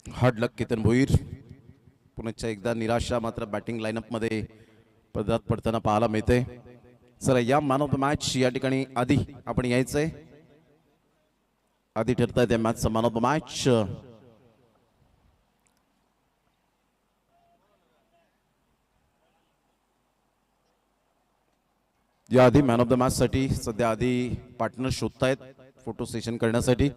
Hard लक केतन भोईर पुन्हा एकदा निराशा मात्र बॅटिंग लाईनअप मध्ये पदार्थ पडताना पाहायला मिळते. चला या मॅन ऑफ द मॅच या ठिकाणी आधी आपण यायचंय. आधी ठरताय त्या मॅचचा मॅन ऑफ द मॅच. या आधी मॅन ऑफ द मॅच साठी सध्या आधी पार्टनर शोधतायत फोटो सेशन करण्यासाठी.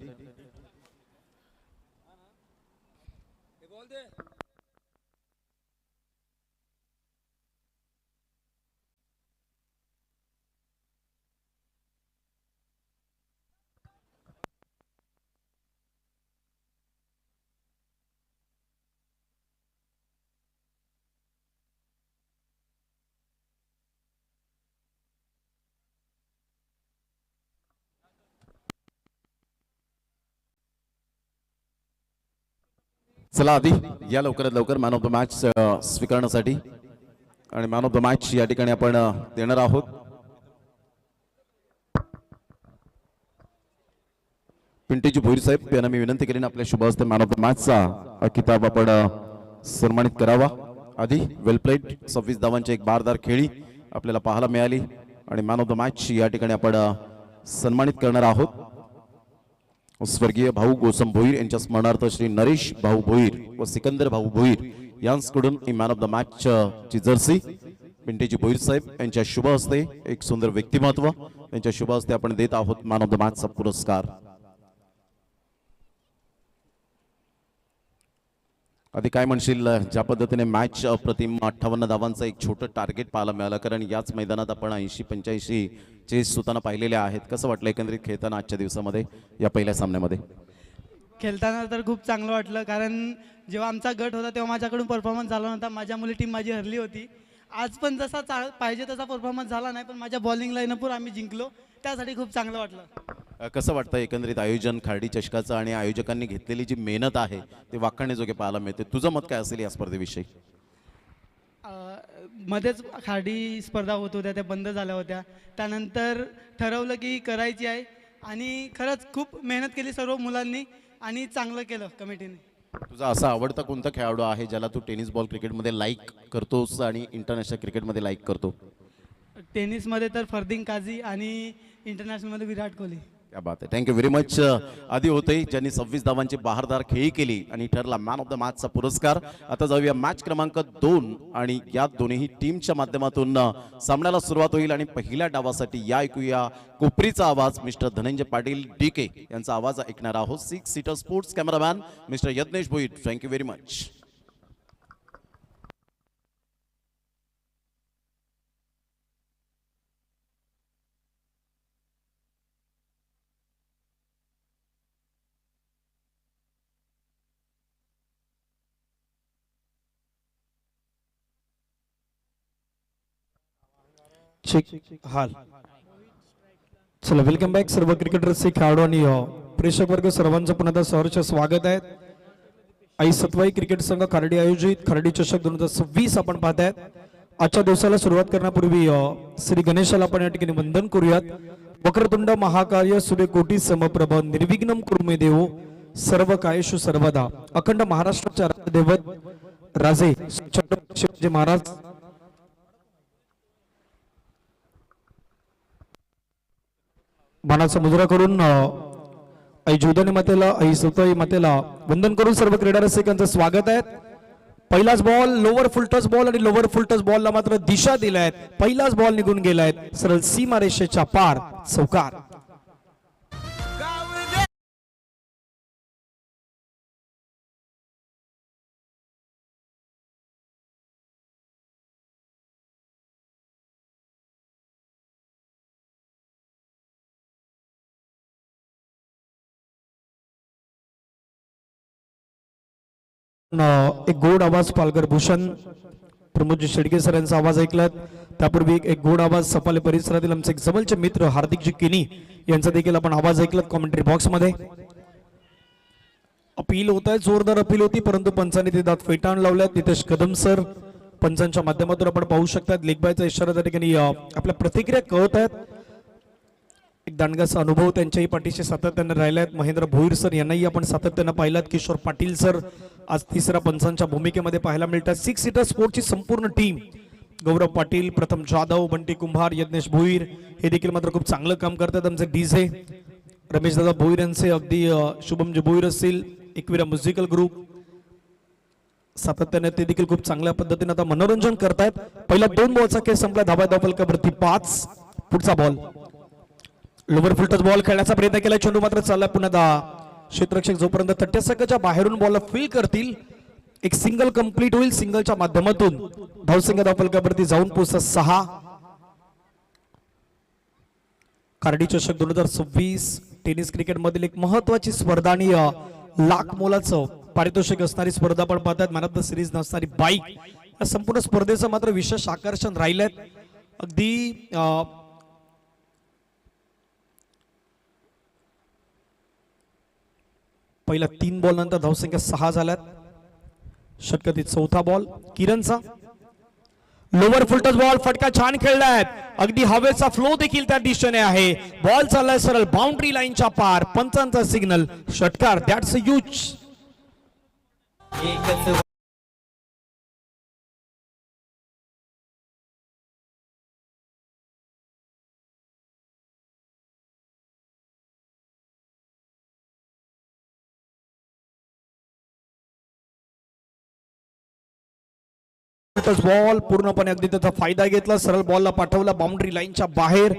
चला आधी या लवकरात लवकर मॅन ऑफ द मॅच स्वीकारण्यासाठी आणि मॅन ऑफ द मॅच या ठिकाणी आपण देणार आहोत. पिंटेजी भोईर साहेब यांना मी विनंती करीन आपल्या शुभ हस्ते मॅन ऑफ द मॅचचा किताब आपण सन्मानित करावा. आधी वेल प्लेड 26 धावांची एक बारदार खेळी आपल्याला पाहायला मिळाली आणि मॅन ऑफ द मॅच या ठिकाणी आपण सन्मानित करणार आहोत. स्वर्गीय भाऊ गोसम भोईर यांच्या स्मरणार्थ श्री नरेश भाऊ भोईर व सिकंदर भाऊ भोईर यांच्याकडून he man of the match ची जर्सी पिंटेजी भोईर साहेब यांच्या शुभ हस्ते एक सुंदर व्यक्तिमत्व यांच्या शुभ हस्ते आपण देत आहोत मॅन ऑफ द मॅचचा पुरस्कार. आधी काय म्हणशील ज्या पद्धतीने मॅच अप्रतिम 58 धावांचं एक छोटं टार्गेट पाहायला मिळालं, कारण याच मैदानात आपण 80-85 चेस सुताना पाहिलेले आहेत. कसं वाटलं एकंदरीत खेळताना आजच्या दिवसामध्ये या पहिल्या सामन्यामध्ये? खेळताना तर खूप चांगलं वाटलं, कारण जेव्हा आमचा गट होता तेव्हा माझ्याकडून परफॉर्मन्स झाला नव्हता. माझ्या मुली टीम माझी हरली होती. आज पण जसा पाहिजे तसा परफॉर्मन्स झाला नाही, पण माझ्या बॉलिंग लाईनअपवर आम्ही जिंकलो, त्यासाठी खूप चांगलं वाटलं. कसं वाटतं एकंदरीत आयोजन खार्डी चषकाचं आणि आयोजकांनी घेतलेली जी मेहनत आहे ते वाखाणण्याजोगे पाहायला मिळते. तुझं मत काय असेल या स्पर्धेविषयी? मध्येच खार्डी स्पर्धा होत होत्या, त्या बंद झाल्या होत्या. त्यानंतर ठरवलं की करायची आहे आणि खरंच खूप मेहनत केली सर्व मुलांनी आणि चांगलं केलं कमिटीने. तुझा असा आवडता कोणता खेळाडू आहे ज्याला तू टेनिस बॉल क्रिकेटमध्ये लाईक करतोस आणि इंटरनॅशनल क्रिकेटमध्ये लाईक करतो? टेनिसमध्ये तर फरदीन काझी आणि इंटरनॅशनलमध्ये विराट कोहली. क्या बात आहे. Thank you very much. आधी होते ज्यांनी 26 धावांची बहारदार खेळी केली आणि ठरला मॅन ऑफ द मॅचचा पुरस्कार. आता जाऊया मॅच क्रमांक 2 आणि या दोन्ही टीमच्या माध्यमातून सामन्याला सुरुवात होईल आणि पहिल्या डावासाठी या ऐकूया कोपरीचा आवाज मिस्टर धनंजय पाटील DK यांचा आवाज ऐकणार आहोत. 6 seater sports cameraman mister Yagnesh Bhoir. Thank you very much. हाल चला वेलकम बॅक सर्व क्रिकेटर्सचे खेळाडू आणि प्रेक्षक वर्ग सर्वांचं पुन्हा एकदा सहर्ष स्वागत आहे. आई सत्वाई क्रिकेट संघ खार्डी आयोजित खार्डी चषक 2026 आपण पाहतायत. आजच्या दिवसाला सुरुवात करण्यापूर्वी श्री गणेशाला आपण या ठिकाणी वंदन करूयात. वक्रतुंड महाकार्य सूर्यकोटी समप्रभ निर्विघ्नम कुरुमे देव सर्व कायेषु सर्वदा. अखंड महाराष्ट्राचे दैवत राजे शिवाजी महाराज मानाचा मुद्रा करून आई जोधानी मातेला आई सतई मातेला वंदन करून सर्व क्रीडा रसिकांचं स्वागत आहे. पहिलाच बॉल लोवर फुलटस बॉल आणि लोवर फुलटस बॉलला मात्र दिशा दिलाय. पहिलाच बॉल निघून गेलाय सरळ सीमारेषेच्या पार चौकार. एक गोड आवाज पालघर भूषण प्रमोदजी शेडगे सर यांचा आवाज ऐकलात. त्यापूर्वी एक गोड आवाज सपाले परिसरातील आमचे एक जवळचे मित्र हार्दिकजी किनी यांचा देखील आपण आवाज ऐकलात कॉमेंट्री बॉक्स मध्ये. अपील होत आहे, जोरदार अपील होती, परंतु पंचांनी ते दात फेटाळून लावल्यात. नितेश कदम सर पंचांच्या माध्यमातून आपण पाहू शकतात लेगबायचा इशारा त्या ठिकाणी आपल्या प्रतिक्रिया कळत आहेत. एक दांडगाचा अनुभव त्यांच्याही पाठीशी सातत्याने राहिला आहेत. महेंद्र भोईर सर यांनाही आपण सातत्याने पाहिलात. किशोर पाटील सर आज तिसऱ्या पंचांच्या भूमिकेमध्ये पाहायला मिळतात. 6 सीटर स्पोर्टची संपूर्ण टीम, गौरव पाटील, प्रथम जाधव, बंटी कुंभार, यज्ञेश भोईर हे देखील मात्र खूप चांगलं काम करतात. आमचे डीजे रमेश दादा भोईर यांचे, अगदी शुभमजी भोईर असतील, एकविरा म्युझिकल ग्रुप, सातत्याने ते देखील खूप चांगल्या पद्धतीने आता मनोरंजन करतायत. पहिला 2 बॉलचा खेळ संपला. धावा फलकावरती 5. पुढचा बॉल लोवर फुलटच बॉल खेळण्याचा प्रयत्न केला. चेंडू मात्र चालला पुन्हा 10. क्षेत्ररक्षक जोपर्यंत तट्यसकच्या बाहेरून बॉलला फील करतील, एक सिंगल कंप्लीट होईल. सिंगलच्या माध्यमातून धावसंख्या धावफलकावरती जाऊन पोहोचतात 6. कार्डी चषक 2026 टेनिस क्रिकेट मधील एक महत्वाची स्पर्धा आणि लाख मोलाचं पारितोषिक असणारी स्पर्धा पण पाहतात. मॅन ऑफ द सिरीज नसणारी बाईक, या संपूर्ण स्पर्धेचं मात्र विशेष आकर्षण राहिलंय. अगदी पहिल्या 3 बॉल नंतर धावसंख्या 6 झाल्यात. षटकातील 4था बॉल किरणचा. लोवर फुलटच बॉल, फटका छान खेळलाय. अगदी हवेचा फ्लो देखील त्या दिशेने आहे. बॉल चाललाय सरळ बाउंड्री लाईनच्या पार. पंचांचा सिग्नल, षटकार. That's a huge. बॉल पूर्णपणे अगदी त्याचा फायदा घेतला. सरळ बॉलला पाठवला बाउंड्री लाईनच्या बाहेर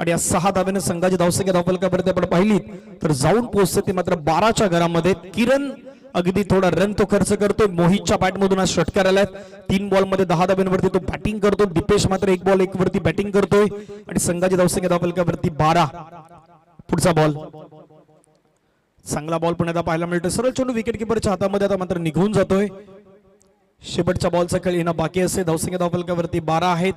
आणि या 6 धाब्याने संघाची धावसंख्या धावफलकापर्यंत आपण पाहिली तर जाऊन पोहोचते ती मात्र 12च्या घरामध्ये. किरण अगदी थोडा रन तो खर्च करतोय. मोहितच्या बॅटमधून आज षटकार आलाय. 3 बॉलमध्ये 10 धाब्यांवरती तो बॅटिंग करतो. दीपेश मात्र 1 बॉल 1 वरती बॅटिंग करतोय आणि संघाची धावसंख्या धावफलकावरती 12. पुढचा बॉल चांगला बॉल पुन्हा पाहायला मिळतोय. सरळ चेंडू विकेट किपरच्या हातामध्ये आता मात्र निघून जातोय. शेवटच्या बॉलचा खेळ येणं बाकी असे. धावसंख्या धावफलकावरती 12 आहेत.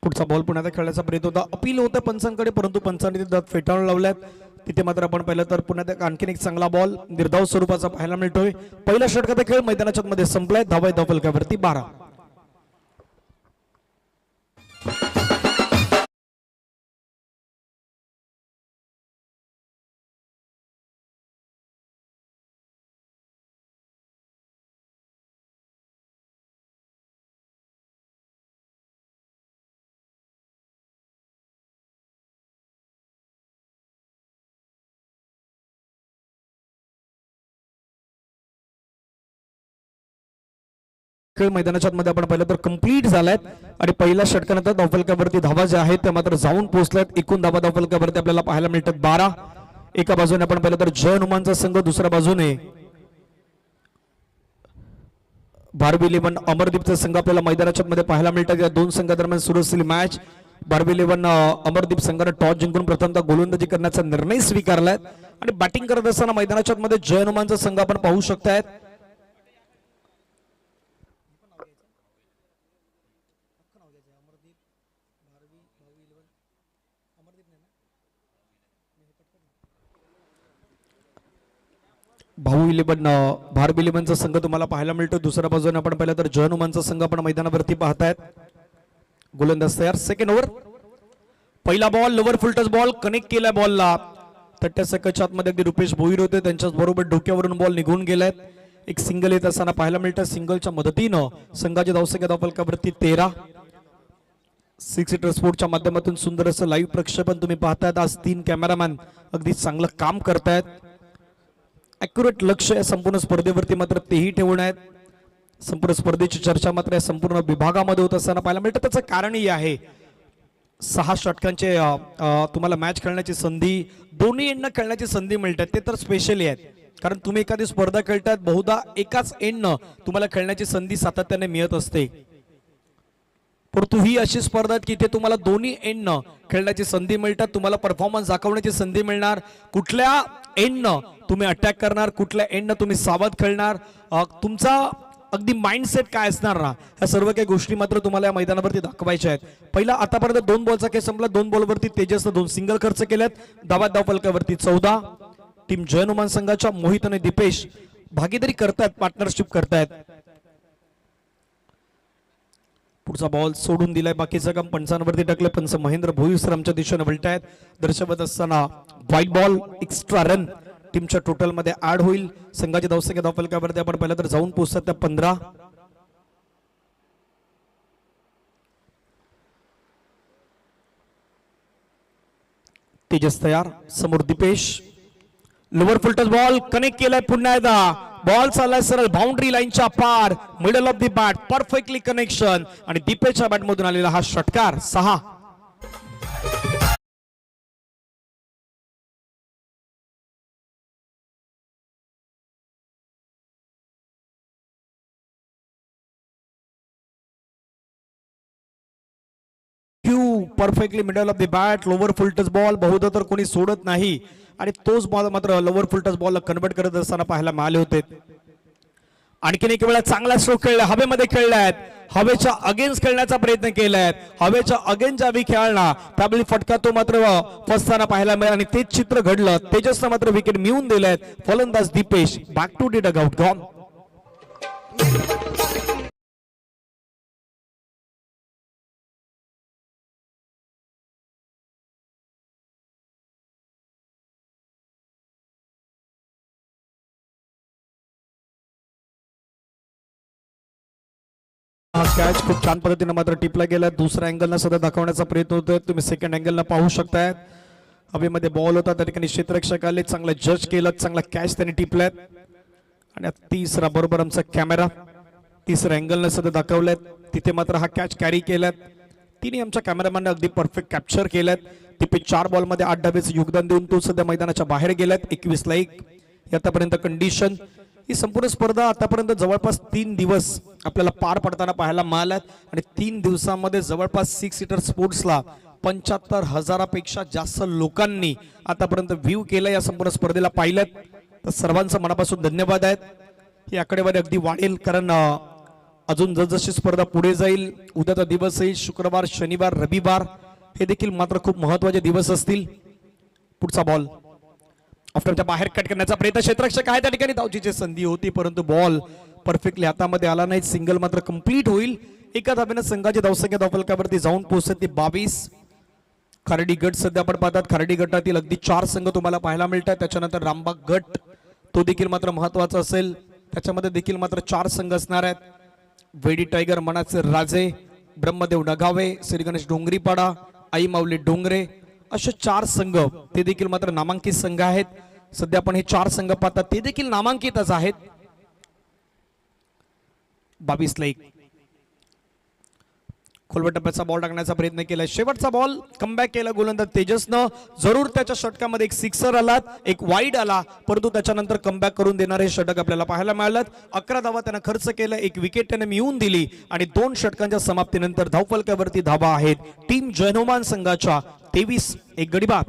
पुढचा बॉल पुन्हा खेळण्याचा प्रयत्न होता. अपील होतं पंचांकडे, परंतु पंचांनी दात फेटाळून लावल्यात. तिथे मात्र आपण पाहिलं तर पुन्हा आणखीन एक चांगला बॉल निर्धाव स्वरूपाचा पाहायला मिळतोय. पहिला षटकाचा खेळ मैदानाच्या मध्ये संपलाय. धावा धावफलकावरती 12. खेळ मैदानाच्या मध्ये आपण पाहिलं तर कंप्लीट झालाय आणि पहिल्या षटकानंतर धावफलकावरती धावा ज्या आहेत त्या मात्र जाऊन पोहोचल्यात. एकूण धावा धावफलकावरती आपल्याला पाहायला मिळतात 12. एका बाजूने आपण पाहिलं तर जय हनुमानचा संघ, दुसऱ्या बाजूने भारवी 11 अमरदीपचा संघ आपल्याला मैदानाच्या मध्ये पाहायला मिळतात. या 2 संघादरम्यान सुरू असलेली मॅच. भारवी 11 अमरदीप संघाने टॉस जिंकून प्रथमतः गोलंदाजी करण्याचा निर्णय स्वीकारलाय आणि बॅटिंग करत असताना मैदानाच्या मध्ये जय हनुमानचा संघ आपण पाहू शकतायत. भाऊ 11 भारवी 11चा संघ तुम्हाला पाहायला मिळतो. दुसऱ्या बाजूने आपण पाहिलं तर जय हनुमानचा संघ आपण मैदानावरती पाहतायत. गोलंदाज तयार. Second over. पहिला बॉल लोवर फुलटच बॉल कनेक्ट केलाय बॉलला. तट्ट्यासकच्या आतमध्ये अगदी रुपेश भोईर होते, त्यांच्याच बरोबर डोक्यावरून बॉल निघून गेलाय. एक सिंगल येत असताना पाहायला मिळतं. सिंगलच्या मदतीनं संघाची धावसंख्या धावफलकावरती 13. 6 सीटर स्पोर्टच्या माध्यमातून सुंदर असं लाईव्ह प्रक्षेपण तुम्ही पाहतायत. आज 3 कॅमेरामॅन अगदी चांगलं काम करतायत. ॲक्युरेट लक्ष या संपूर्ण स्पर्धेवरती मात्र तेही ठेवून आहेत. संपूर्ण स्पर्धेची चर्चा मात्र या संपूर्ण विभागामध्ये होत असताना पाहायला मिळतं. त्याचं कारणही आहे 6 षटकांचे तुम्हाला मॅच खेळण्याची संधी, दोन्ही एंडनं खेळण्याची संधी मिळतात. ते तर स्पेशली आहेत, कारण तुम्ही एखादी स्पर्धा खेळतात बहुधा एकाच एंडनं तुम्हाला खेळण्याची संधी सातत्याने मिळत असते. परंतु ही अशी स्पर्धा आहे की इथे तुम्हाला दोन्ही एंडनं खेळण्याची संधी मिळतात. तुम्हाला परफॉर्मन्स दाखवण्याची संधी मिळणार. कुठल्या एंडनं तुम्ही अटॅक करणार, कुठल्या एंडनं तुम्ही सावध खेळणार, तुमचा अगदी माइंडसेट काय असणार ना, ह्या सर्व काही गोष्टी मात्र तुम्हाला या मैदानावरती दाखवायच्या आहेत. पहिला आतापर्यंत 2 बॉलचा खेळ संपला. 2 बॉलवरती तेजसनं 2 सिंगल खर्च केल्यात. धावफलकावरती 14. टीम जय हनुमान संघाच्या मोहित आणि दीपेश भागीदारी करतायत, पार्टनरशिप करतायत. पुढचा बॉल सोडून दिलाय, बाकीचं काम पंचांवरती टाकलं. पंच महेंद्र भोईसर आमच्या दिशेने वळतायत. दर्शवत असताना व्हाईट बॉल एक्स्ट्रा रन टीमच्या टोटल मध्ये ऍड होईल. संघाची धावसंख्या धावफलकावरती आपण पहिला तर जाऊन पोहोचतात त्या 15. तेजस तयार, समोर Deepesh, lower full toss ball connect केलाय. पुन्हा एकदा बॉल चाललाय सरळ बाउंड्री लाईनच्या पार, middle of the bat, perfectly connection आणि दीपेशच्या बॅट मधून आलेला हा षटकार. 6. Perfectly middle of the bat, lower full toss ball बहुधा तर कोणी सोडत नाही आणि तोच बॉल मात्र लोअर फुलटच बॉलला कन्वर्ट करत असताना पाहायला मिळाले होते. आणखीन एक वेळा चांगला स्ट्रोक खेळला, हवेमध्ये खेळलायत, हवेच्या अगेन्स्ट खेळण्याचा प्रयत्न केलाय. हवेच्या अगेन्स्ट ज्यावेळी खेळला त्यावेळी फटका तो मात्र फसताना पाहायला मिळाला आणि तेच चित्र घडलं. तेजसनं मात्र विकेट मिळवून दिलेत. फलंदाज Deepesh back to the dugout gone. Catch खूप छान पद्धतीने मात्र टिपला गेला. दुसऱ्या अँगलला सुद्धा दाखवण्याचा प्रयत्न होतोय. तुम्ही सेकंड अँगलला पाहू शकताय. हवेमध्ये बॉल होता त्या ठिकाणी क्षेत्ररक्षक आले, चांगला जज केलं, चांगला कॅच त्यांनी टिपलाय. आणि तिसरा बरोबर आमचा कॅमेरा तिसऱ्या अँगलने सुद्धा दाखवलाय, तिथे मात्र हा कॅच कॅरी केलाय. तिने आमच्या कॅमेरामॅनने अगदी परफेक्ट कॅप्चर केलाय. तिथे 4 बॉलमध्ये 8 धावेचं योगदान देऊन तो सध्या मैदानाच्या बाहेर गेलाय. 21 ला 1 आतापर्यंत कंडिशन. ही संपूर्ण स्पर्धा आतापर्यंत जवळपास 3 दिवस आपल्याला पार पडताना पाहायला मिळाल्यात आणि 3 दिवसांमध्ये जवळपास 6 सीटर स्पोर्ट्सला 75,000पेक्षा जास्त लोकांनी आतापर्यंत व्ह्यू केलं, या संपूर्ण स्पर्धेला पाहिल्यात. तर सर्वांचं मनापासून धन्यवाद आहेत. ही आकडेवारी अगदी वाढेल कारण अजून जसजशी स्पर्धा पुढे जाईल, उद्याचा दिवस येईल, शुक्रवार, शनिवार, रविवार हे देखील मात्र खूप महत्वाचे दिवस असतील. पुढचा बॉल आफ्टरच्या बाहेर कट करण्याचा प्रयत्न, क्षेत्ररक्षक आहे त्या ठिकाणी, धावचीची संधी होती परंतु बॉल परफेक्टली हातामध्ये आला नाही. सिंगल मात्र कंप्लीट होईल. एका धाब्याने संघाची धावसंख्या धावफलकावरती जाऊन पोहोचते ती 22. खार्डी गट सध्या आपण पाहतात. खार्डी गटातील अगदी 4 संघ तुम्हाला पाहायला मिळतात. त्याच्यानंतर रामबाग गट तो देखील मात्र महत्वाचा असेल, त्याच्यामध्ये देखील मात्र 4 संघ असणार आहेत. वेडी टायगर, मनाचे राजे, ब्रह्मदेव नगावे, श्री गणेश डोंगरीपाडा, आई माऊली डोंगरे असे 4 संघ ते देखील मात्र नामांकित संघ आहेत. सध्या आपण हे 4 संघ पाहतात ते देखील नामांकितच आहेत. 22 ला 1 खोलवर टप्प्याचा बॉल टाकण्याचा प्रयत्न केला. शेवटचा बॉल कमबॅक केला गोलंदाज तेजसनं. जरूर त्याच्या षटकामध्ये एक सिक्सर आला, एक वाईड आला, परंतु त्याच्यानंतर कमबॅक करून देणारे षटक आपल्याला पाहायला मिळालं. 11 धावा त्यानं खर्च केला, एक विकेट त्याने मिळवून दिली आणि 2 षटकांच्या समाप्तीनंतर धावफलकावरती धावा आहेत टीम जयनुमान संघाच्या 23. एक गडी बाद.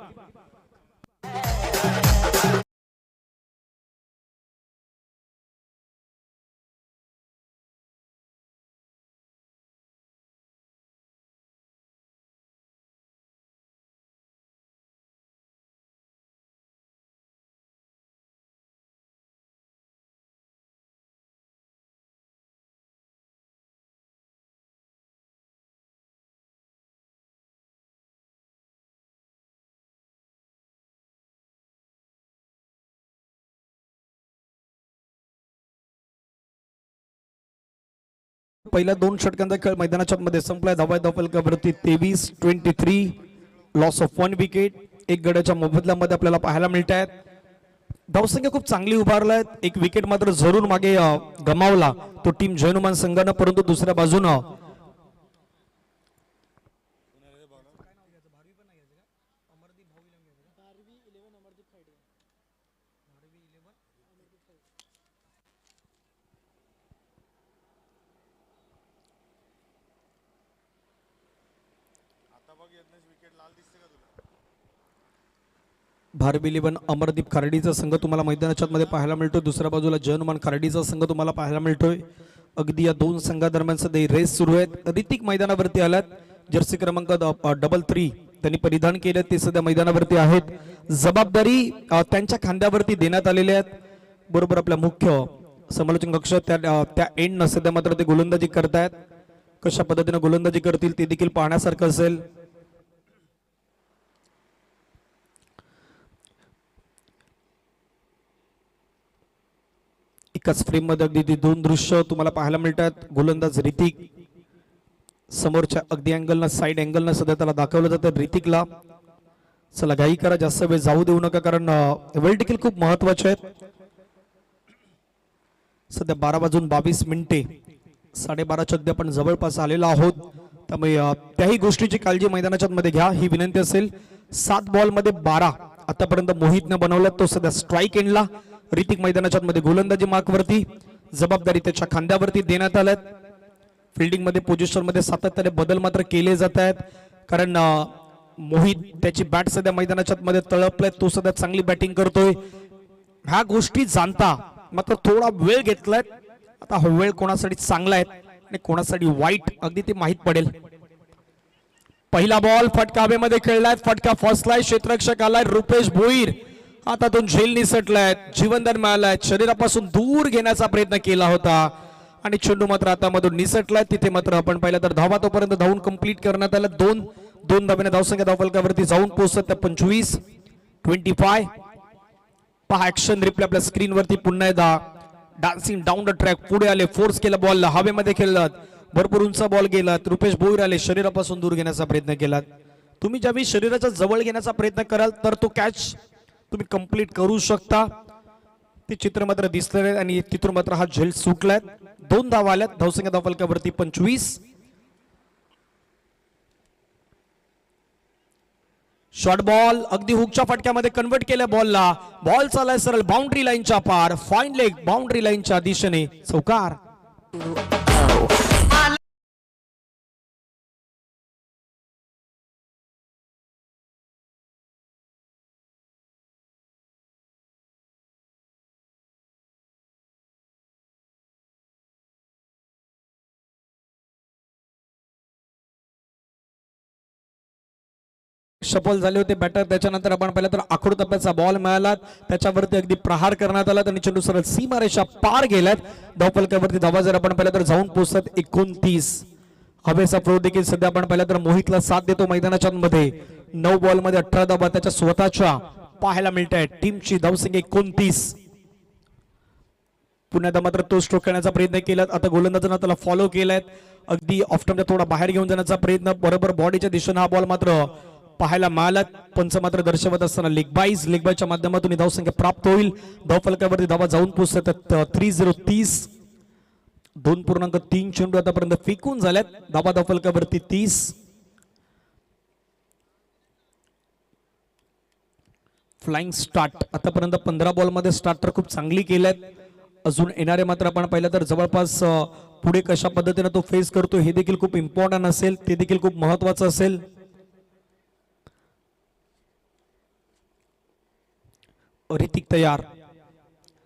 पहिल्या 2 षटकांचा खेळ मैदानाच्या मध्ये संपलाय. धावफलकावरती 23-23, लॉस ऑफ 1 विकेट. एक गड्याच्या मोबदल्यामध्ये आपल्याला पाहायला मिळत आहेत. धावसंख्या खूप चांगली उभारलाय. एक विकेट मात्र जरूर मागे गमावला तो टीम जयनुमान संघानं, परंतु दुसऱ्या बाजूनं भारवी 11 अमरदीप खार्डीचा संघ तुम्हाला मैदानाच्या मध्ये पाहायला मिळतोय. दुसऱ्या बाजूला जयनुमान खार्डीचा संघ तुम्हाला पाहायला मिळतोय. अगदी या 2 संघादरम्यान सध्या रेस सुरू आहेत. ऋतिक मैदानावरती आल्यात. जर्सी क्रमांक 33 त्यांनी परिधान केले, ते सध्या मैदानावरती आहेत. जबाबदारी त्यांच्या खांद्यावरती देण्यात आलेली आहेत. बरोबर आपल्या मुख्य समालोचन कक्ष त्या एंड न सध्या मात्र ते गोलंदाजी करतायत. कशा पद्धतीने गोलंदाजी करतील ते देखील पाहण्यासारखं असेल. एकाच फ्रेम मध्ये अगदी ती दोन दृश्य तुम्हाला पाहायला मिळतात. गोलंदाज ऋतिक समोरच्या अगदी अँगलनं साईड अँगलनं सध्या त्याला दाखवलं जातं ऋतिकला. चला घाई करा, जास्त वेळ जाऊ देऊ नका, कारण वेळ देखील खूप महत्वाचे आहेत. सध्या 12:22 12:30 अगदी आपण जवळपास आलेलो आहोत. त्यामुळे त्याही गोष्टीची काळजी मैदानाच्या मध्ये घ्या ही विनंती असेल. 7 बॉल मध्ये 12 आतापर्यंत मोहितने बनवला, तो सध्या स्ट्राईक एंडला. ऋतिक मैदानाच्या मध्ये गोलंदाजी मार्कवरती, जबाबदारी त्याच्या खांद्यावरती देण्यात आल्यात. फिल्डिंग मध्ये पोझिशन मध्ये सातत्याने बदल मात्र केले जात आहेत, कारण मोहित त्याची बॅट सध्या मैदानाच्या मध्ये तळपलाय, तो सध्या चांगली बॅटिंग करतोय. ह्या गोष्टी जाणता मात्र थोडा वेळ घेतलाय. आता हा वेळ कोणासाठी चांगला आहे आणि कोणासाठी वाईट अगदी ते माहित पडेल. पहिला बॉल फटका हवेमध्ये खेळलाय, फटका फसलाय, क्षेत्ररक्षक आलाय रुपेश भोईर. हातातून झेल निसटलाय, जीवनदान मिळालाय, शरीरापासून दूर घेण्याचा प्रयत्न केला होता आणि चेंडू मात्र हातामधून निसटलाय. तिथे मात्र आपण पाहिलं तर धावा तोपर्यंत धावून कंप्लीट करण्यात आलं. दोन धाव्याने धावसंख्या धावफलकावरती जाऊन पोहोचत 25. पहा ऍक्शन रिप्ले आपल्या स्क्रीनवरती पुन्हा एकदा. डान्सिंग डाऊन द ट्रॅक पुढे आले, फोर्स केला बॉलला, हवेमध्ये खेळलात, भरपूर उंच बॉल गेलात. रुपेश भोईर आले, शरीरापासून दूर घेण्याचा प्रयत्न केलात. तुम्ही ज्यावेळी शरीराच्या जवळ घेण्याचा प्रयत्न कराल तर तो कॅच तुम्ही कंप्लीट करू शकता. ते चित्र मात्र दिसले आणि तिथून मात्र हा झेल सुटलाय. 2 धावा आल्यात, धावसंख्या धावफलकावरती 25. शॉर्ट बॉल अगदी हुकच्या फटक्यामध्ये कन्वर्ट केल्या बॉलला. बॉल चालाय सरळ बाउंड्री लाईनच्या पार, फाईन लेग बाउंड्री लाईनच्या दिशेने चौकार. सफल झाले होते बॅटर. त्याच्यानंतर आपण पाहिलं तर आखूड टप्प्याचा बॉल मिळाला, त्याच्यावरती अगदी प्रहार करण्यात आला आणि चेंडू सरळ सीमारेषा पार गेल्यात. धावफलकावरती धावा जर आपण पाहिलं तर जाऊन पोहोचतात 29. हवेचा फ्लो देखील सध्या आपण पाहिलं तर मोहितला साथ देतो मैदानाच्या मध्ये. 9 बॉल मध्ये 18 धावा त्याच्या स्वतःच्या पाहायला मिळत आहेत. टीमची धावसंख्या 29. पुन्हा मात्र तो स्ट्रोक करण्याचा प्रयत्न केला. आता गोलंदाजांना त्याला फॉलो केलाय, अगदी ऑफ स्टंपच्या थोडा बाहेर घेऊन जाण्याचा प्रयत्न, बरोबर बॉडीच्या दिशेने हा बॉल मात्र पाहायला मिळाला. पंच मात्र दर्शवत असताना लेग बायच्या माध्यमातून धावसंख्या प्राप्त होईल. धावफलकावरती धावा जाऊन पोहोचतात 30. 2.3 चेंडू आतापर्यंत फेकून झाल्यात. धावा धावफलकावरती 30. फ्लाइंग स्टार्ट आतापर्यंत 15 बॉल मध्ये स्टार्टर खूप चांगली केल्यात. अजून येणारे मात्र आपण पाहिलं तर जवळपास पुढे कशा पद्धतीने तो फेस करतो हे देखील खूप इम्पॉर्टंट असेल, ते देखील खूप महत्वाचं असेल. ऋतिक तयार,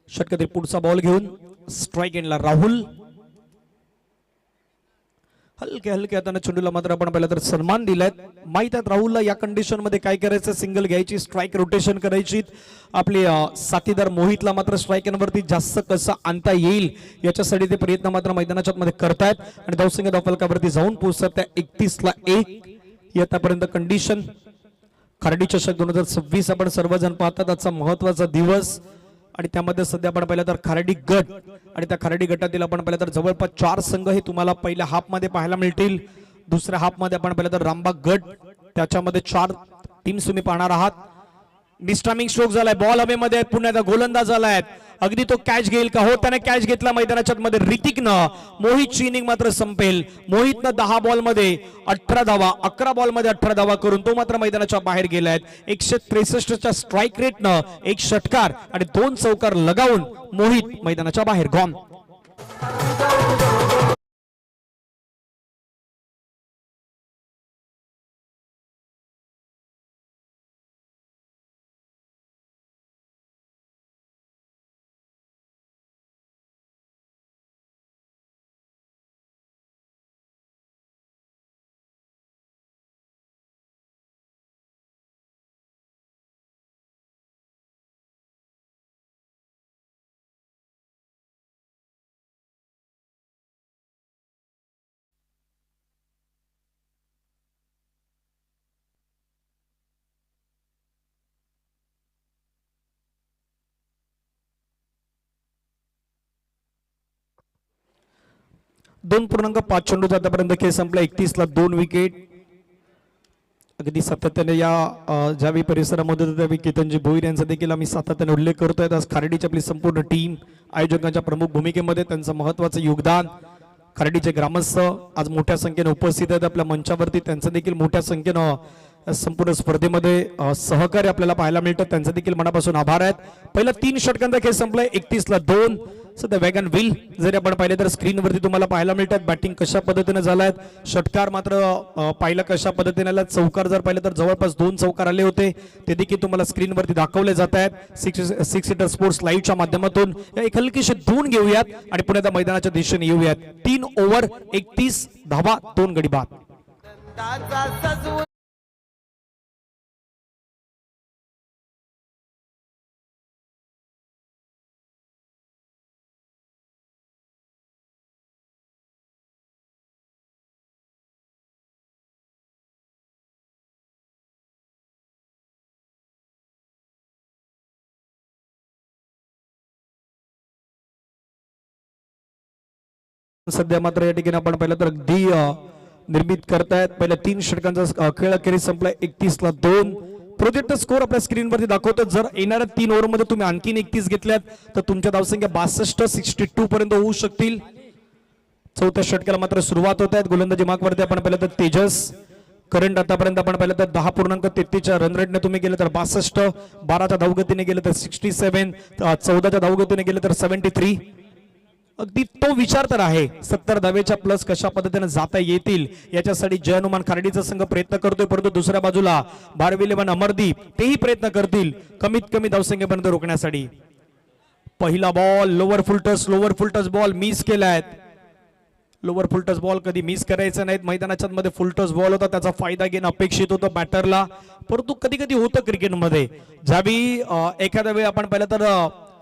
षटकातील पुढचा बॉल घेऊन स्ट्राईक एंडला राहुल. हलक्या हाताने चेंडूला मात्र आपण पाहिलं तर सन्मान दिलाय. माहित आहे राहुलला या कंडिशन मध्ये काय करायचं, सिंगल घ्यायची, स्ट्राईक रोटेशन करायची. आपले साथीदार मोहितला मात्र स्ट्राईक वरती जास्त कसं आणता येईल याच्यासाठी ते प्रयत्न मात्र मैदानाच्या मध्ये करतायत आणि धावसंख्या धावफलकावरती जाऊन पोहोचतात त्या 31. आतापर्यंत कंडिशन खार्डी चषक 2026 आपण सर्वजण पाहतात. आजचा महत्वाचा दिवस आणि त्यामध्ये सध्या आपण पाहिलं तर खार्डी गट आणि त्या खार्डी गटातील आपण पाहिलं तर जवळपास 4 संघ हे तुम्हाला पहिल्या हाफ मध्ये पाहायला मिळतील. दुसऱ्या हाफ मध्ये आपण पाहिलं तर रामबाग गट, त्याच्यामध्ये 4 टीम्स तुम्ही पाहणार आहात. डिस्टर्बिंग स्ट्रोक झालाय, बॉल हवेमध्ये, पुन्हा एकदा गोलंदाज आलाय, अगदी तो कॅच घेईल का? हो, त्याने कॅच घेतला मैदानाच्या मध्ये ऋतिकनं. मोहितची इनिंग मात्र संपेल. मोहितनं 10 बॉल मध्ये 18 धावा, 11 बॉल मध्ये 18 धावा करून तो मात्र मैदानाच्या बाहेर गेलाय. 163च्या स्ट्राईक रेटनं 1 षटकार आणि 2 चौकार लगावून मोहित मैदानाच्या बाहेर गॉन. 2.5 चेंडूचा आतापर्यंत खेळ संपला. 31ला 2 विकेट. अगदी सातत्याने या ज्यावेळी परिसरामध्ये होतो त्यावेळी केतनजी भोईर यांचा देखील आम्ही सातत्याने उल्लेख करतोय. आज खार्डीची आपली संपूर्ण टीम आयोजकांच्या प्रमुख भूमिकेमध्ये त्यांचं महत्त्वाचं योगदान. खार्डीचे ग्रामस्थ आज मोठ्या संख्येने उपस्थित आहेत आपल्या मंचावरती. त्यांचं देखील मोठ्या संख्येनं संपूर्ण स्पर्धेमध्ये सहकार्य आपल्याला पाहायला मिळतं. त्यांचं देखील मनापासून आभार आहेत. पहिला 3 षटकांचा खेळ संपलाय. 31ला 2. सध्या वॅगन व्हील जरी आपण पाहिले तर स्क्रीनवरती तुम्हाला पाहायला मिळतात. बॅटिंग कशा पद्धतीने झालायत. षटकार मात्र पाहिलं कशा पद्धतीने आला. चौकार जर पाहिलं तर जवळपास 2 चौकार आले होते. ते देखील तुम्हाला स्क्रीनवरती दाखवले जात आहेत. सिक्स सीटर स्पोर्ट्स लाईव्हच्या माध्यमातून एक हलकीशी धून घेऊयात आणि पुन्हा त्या मैदानाच्या दिशेने येऊयात. 3 ओव्हर 31 धावा 2 गडी बाद. सध्या मात्र या ठिकाणी आपण पाहिलं तर अगदी निर्मित करतायत. पहिल्या 3 षटकांचा खेळ अखेरीस संपलाय. 31ला 2. प्रोजेक्ट स्कोर आपल्या स्क्रीनवरती दाखवतो. जर येणाऱ्या 3 ओव्हरमध्ये तुम्ही आणखीन 31 घेतल्यात तर तुमच्या धावसंख्या 62 पर्यंत होऊ शकतील. चौथ्या षटकाला मात्र सुरुवात होत आहेत. गोलंदाजी मार्कवरती आपण पाहिलं तर तेजस करंट आतापर्यंत आपण पाहिलं तर 10.33 रन रेटने तुम्ही गेले तर 62. 12च्या धावगतीने गेले तर 67. 14च्या धावगतीने गेले तर 73. अगदी तो विचार तर आहे. 70 धावेच्या प्लस कशा पद्धतीने जाता येतील याच्यासाठी जय हनुमान खार्डीचा संघ प्रयत्न करतोय. परंतु दुसऱ्या बाजूला भारविलेवन अमरदीप तेही प्रयत्न करतील कमीत कमी धावसंख्येपर्यंत रोखण्यासाठी. पहिला ball lower full toss ball miss केलाय. लोअर फुलटस बॉल कधी मिस करायचं नाहीत. मैदानाच्या मध्ये फुलटस बॉल होता त्याचा फायदा घेणं अपेक्षित होतं बॅटरला. परंतु कधी कधी होतं क्रिकेटमध्ये ज्यावेळी एखाद्या वेळी आपण पाहिलं तर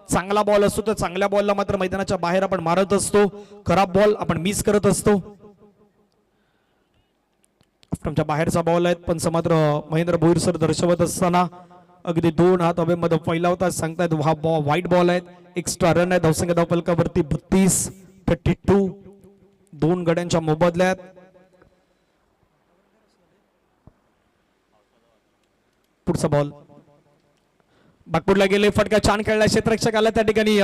चांगला बॉल असतो तर चांगल्या बॉलला मात्र मैदानाच्या बाहेर आपण मारत असतो. खराब बॉल आपण मिस करत असतो. आमच्या बाहेरचा बॉल आहे पण मात्र महेंद्र भोईर सर दर्शवत असताना अगदी 2 हात हवेमध्ये पहिला होता सांगतायत वाईट बॉल आहेत. एक्स्ट्रा रन आहे. धावसंख्या धावफलकावरती 32. 2 गड्यांच्या मोबदल्यात. पुढचा बॉल बागपूरला गेले. फटका छान खेळला. क्षेत्ररक्षक आला त्या ठिकाणी.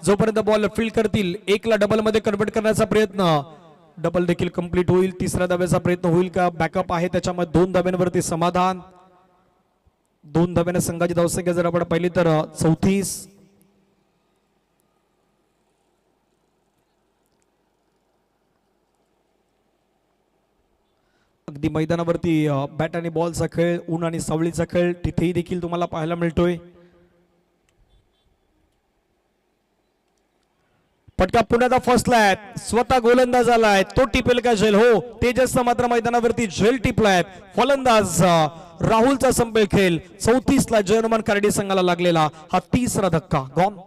जोपर्यंत बॉल फील्ड करतील 1ला डबल मध्ये कन्वर्ट करण्याचा प्रयत्न. डबल देखील कंप्लीट होईल. 3ऱ्या धाब्याचा प्रयत्न होईल का. बॅकअप आहे त्याच्यामध्ये 2 धाब्यांवरती समाधान. 2 धाब्याने संघाची धावसंख्या जर आपण पाहिली तर 34. अगदी मैदानावरती बॅट आणि बॉलचा खेळ, ऊन आणि सावलीचा खेळ तिथेही देखील तुम्हाला पाहायला मिळतोय. फटका पुण्याचा फसलाय. स्वतः गोलंदाज आलाय तो टिपेल का झेल. हो तेजसचा मात्र मैदानावरती झेल टिपलाय. फलंदाज राहुलचा संपेल खेळ. 34ला जय हनुमान खार्डी संघाला लागलेला हा 3रा धक्का गॉन.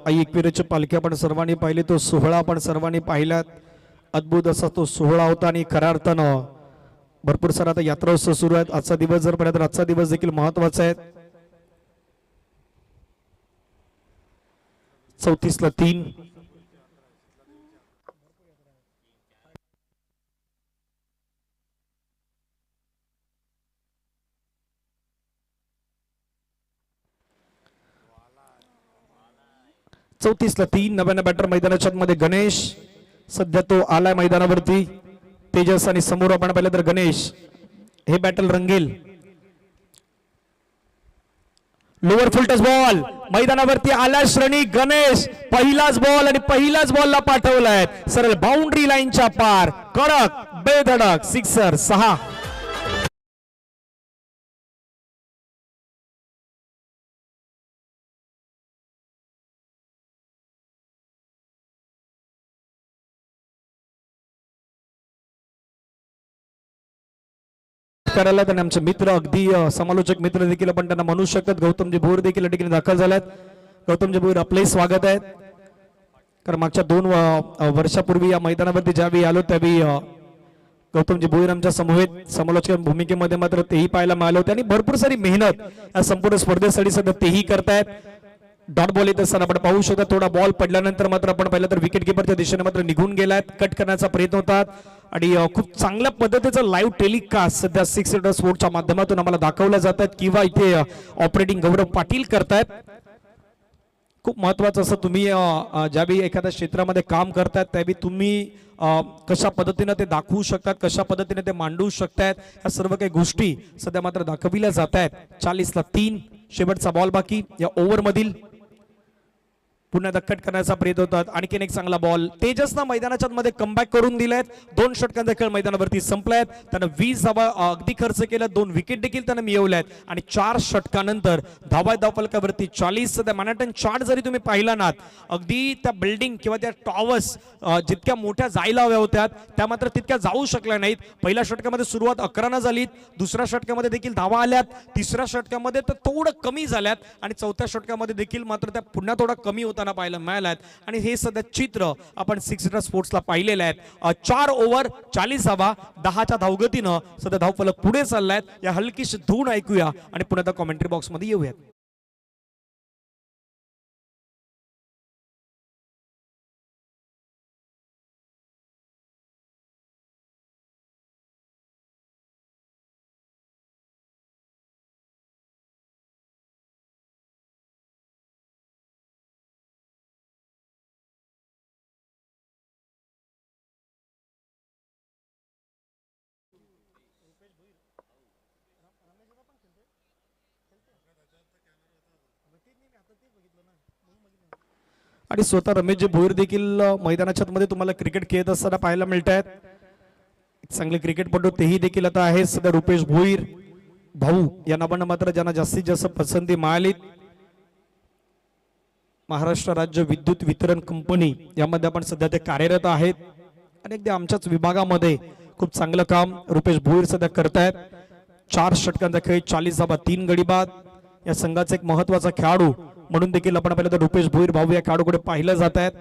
आई एकविरेची पालखी आपण सर्वांनी पाहिली. तो सोहळा आपण सर्वांनी पाहिलात. अद्भुत असा तो सोहळा होता आणि खऱ्या अर्थानं भरपूर सारा आता यात्रा उत्सव सुरू आहेत. आजचा दिवस जर पाहिला तर आजचा दिवस देखील महत्वाचा आहे. 34ला 3. नव्यानं बॅटर मैदानाच्या मध्ये गणेश सध्या तो आलाय मैदानावरती. तेजस आणि समोर आपण पाहिलं तर गणेश हे बॅटल रंगेल. लोअर फुलटस बॉल मैदानावरती आला श्रेणी. गणेश पहिलाच बॉल आणि पहिलाच बॉलला पाठवलाय सरळ बाउंड्री लाईनच्या पार. कडक बेधडक सिक्सर 6. करायला आणि आमचे मित्र अगदी समालोचक मित्र देखील आपण त्यांना म्हणू शकतात. गौतमजी भोईर देखील या ठिकाणी दाखल झाल्यात. गौतमजी भोईर आपलंही स्वागत आहे. कारण मागच्या 2 वर्षापूर्वी या मैदानावरती ज्यावेळी आलो त्यावेळी गौतमजी भोईर आमच्या समवेत समालोचक भूमिकेमध्ये मात्र तेही पाहायला मिळाले होते आणि भरपूर सारी मेहनत या संपूर्ण स्पर्धेसाठी सध्या तेही करतायत. डॉट बॉल येत असताना आपण पाहू शकता थोडा बॉल पडल्यानंतर मात्र आपण पाहिलं तर विकेट किपरच्या दिशेने मात्र निघून गेलात. कट करण्याचा प्रयत्न होतात आणि खूप चांगल्या पद्धतीचं लाईव्ह टेलिकास्ट सध्या 6 सीटर स्पोर्टच्या माध्यमातून आम्हाला दाखवल्या जातात किंवा इथे ऑपरेटिंग गौरव पाटील करतायत. खूप महत्वाचं असं तुम्ही ज्यावेळी एखाद्या क्षेत्रामध्ये काम करतायत त्यावेळी तुम्ही कशा पद्धतीने ते दाखवू शकतात, कशा पद्धतीने ते मांडू शकतात, या सर्व काही गोष्टी सध्या मात्र दाखविल्या जात आहेत. 40ला 3 शेवटचा बॉल बाकी या ओव्हरमधील. पुन्हा कट करण्याचा प्रयत्न होतात. आणखीन एक चांगला बॉल तेजसनं मैदानाच्या मध्ये कमबॅक करून दिलेत. 2 षटकांचा खेळ मैदानावरती संपलायत. त्यानं 20 धावा अगदी खर्च केला. 2 विकेट देखील त्यानं मिळवल्यात आणि 4 षटकानंतर धावफलकावरती 40. त्या मॅनहॅटन चार्ट जरी तुम्ही पाहिला ना अगदी त्या बिल्डिंग किंवा त्या टॉवर्स जितक्या मोठ्या जायला हव्या होत्या त्या मात्र तितक्या जाऊ शकल्या नाहीत. पहिल्या षटकामध्ये सुरुवात 11 झाली. दुसऱ्या षटकामध्ये देखील धावा आल्यात. तिसऱ्या षटकामध्ये तर थोडं कमी झाल्यात आणि चौथ्या षटकामध्ये देखील मात्र त्या पुन्हा थोडा कमी होताना पाहायला मिळाल्यात. आणि हे सध्या चित्र आपण 6 सीटर स्पोर्ट्सला पाहिलेलं आहे. 4 ओव्हर 40 धावा 10च्या धावगतीनं सध्या धावफलक पुढे चाललायत. या हलकीशी धून ऐकूया आणि पुन्हा त्या कॉमेंट्री बॉक्स मध्ये येऊयात. आणि स्वतः रमेशजी भोईर देखील मैदानाच्या मध्ये तुम्हाला क्रिकेट खेळत असताना पाहायला मिळत आहेत. चांगले क्रिकेटपटू तेही देखील आता आहे सध्या रुपेश भोईर भाऊ या नावानं मात्र ज्यांना जास्तीत जास्त पसंती मिळाली. महाराष्ट्र राज्य विद्युत वितरण कंपनी यामध्ये आपण सध्या ते कार्यरत आहेत आणि अगदी आमच्याच विभागामध्ये खूप चांगलं काम रुपेश भोईर सध्या करतायत. 4 षटकांचा खेळ 40 धावा 3 गडी बाद. या संघाचा एक महत्वाचा खेळाडू म्हणून देखील आपण पाहिलं तर रुपेश भोईर भाऊ या खेळाडूकडे पाहिलं जात आहेत.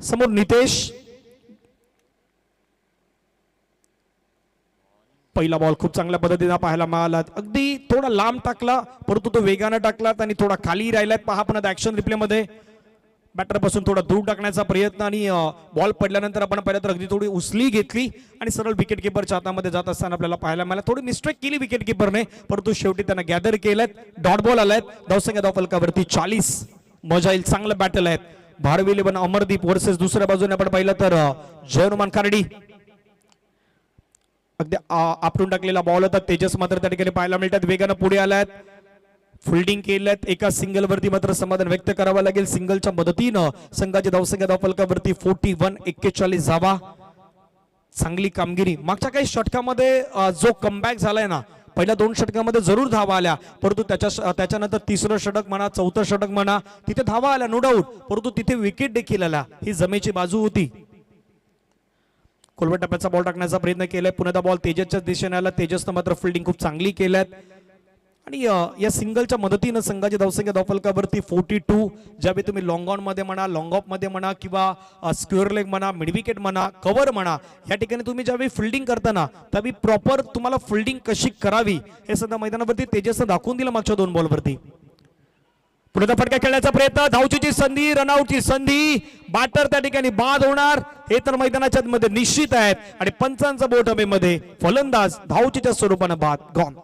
समोर नितेश. पहिला बॉल खूप चांगल्या पद्धतीने पाहायला मिळाला. अगदी थोडा लांब टाकला परंतु तो वेगाने टाकलात आणि थोडा खाली राहिलाय. पहा पण ऍक्शन रिप्ले मध्ये बॅटर पासून थोडा दूर टाकण्याचा प्रयत्न आणि बॉल पडल्यानंतर आपण पाहिलं तर अगदी थोडी उचली घेतली आणि सरळ विकेट किपरच्या हातामध्ये जात असताना आपल्याला पाहायला मिळाला. थोडी मिस्टेक केली विकेट किपरने परंतु शेवटी त्यांना गॅदर केलेत. डॉट बॉल आलायत. धावसंख्या धावफलकावरती 40. मजा येईल. चांगलं बॅटल आहेत. भारवी 11 अमरदीप वर्सेस दुसऱ्या बाजूने आपण पाहिलं तर जयनुमान खार्डी. अगदी आपटून टाकलेला बॉल होता. तेजस मात्र त्या ठिकाणी पाहायला मिळतात. वेगानं पुढे आलात. फिल्डिंग केल्यात. एका सिंगल वरती मात्र समाधान व्यक्त करावं लागेल. सिंगलच्या मदतीनं संघाची धावसंख्या धावफलकावरती 41. 41 धावा. चांगली कामगिरी. मागच्या काही षटकामध्ये जो कमबॅक झालाय ना पहिल्या 2 षटकामध्ये जरूर धावा आल्या परंतु त्याच्यानंतर 3रं षटक म्हणा 4थं षटक म्हणा तिथे धावा आल्या नो डाऊट परंतु तिथे विकेट देखील आल्या. ही जमेची बाजू होती. खोलवर टप्प्याचा बॉल टाकण्याचा प्रयत्न केलाय. पुन्हा बॉल तेजसच्या दिशेने आला. तेजसनं मात्र फिल्डिंग खूप चांगली केल्यात आणि या सिंगलच्या मदतीनं संघाची धावसंख्या धावफलकावरती 42. ज्यावेळी तुम्ही लॉंग ऑन मध्ये म्हणा लॉंग ऑफ मध्ये म्हणा किंवा स्क्वेअर लेग म्हणा मिड विकेट म्हणा कव्हर म्हणा या ठिकाणी तुम्ही ज्यावेळी फिल्डिंग करताना त्यावेळी प्रॉपर तुम्हाला फिल्डिंग कशी करावी हे सध्या मैदानावरती तेजसनं दाखवून दिलं मागच्या 2 बॉलवरती. पुढे फटका खेळण्याचा प्रयत्न. धावचीची संधी रनआउटची संधी. बॅटर त्या ठिकाणी बाद होणार हे तर मैदानाच्या मध्ये निश्चित आहेत आणि पंचांचा बोट हवेमध्ये. फलंदाज धावचीच्या स्वरूपानं बाद गॉन.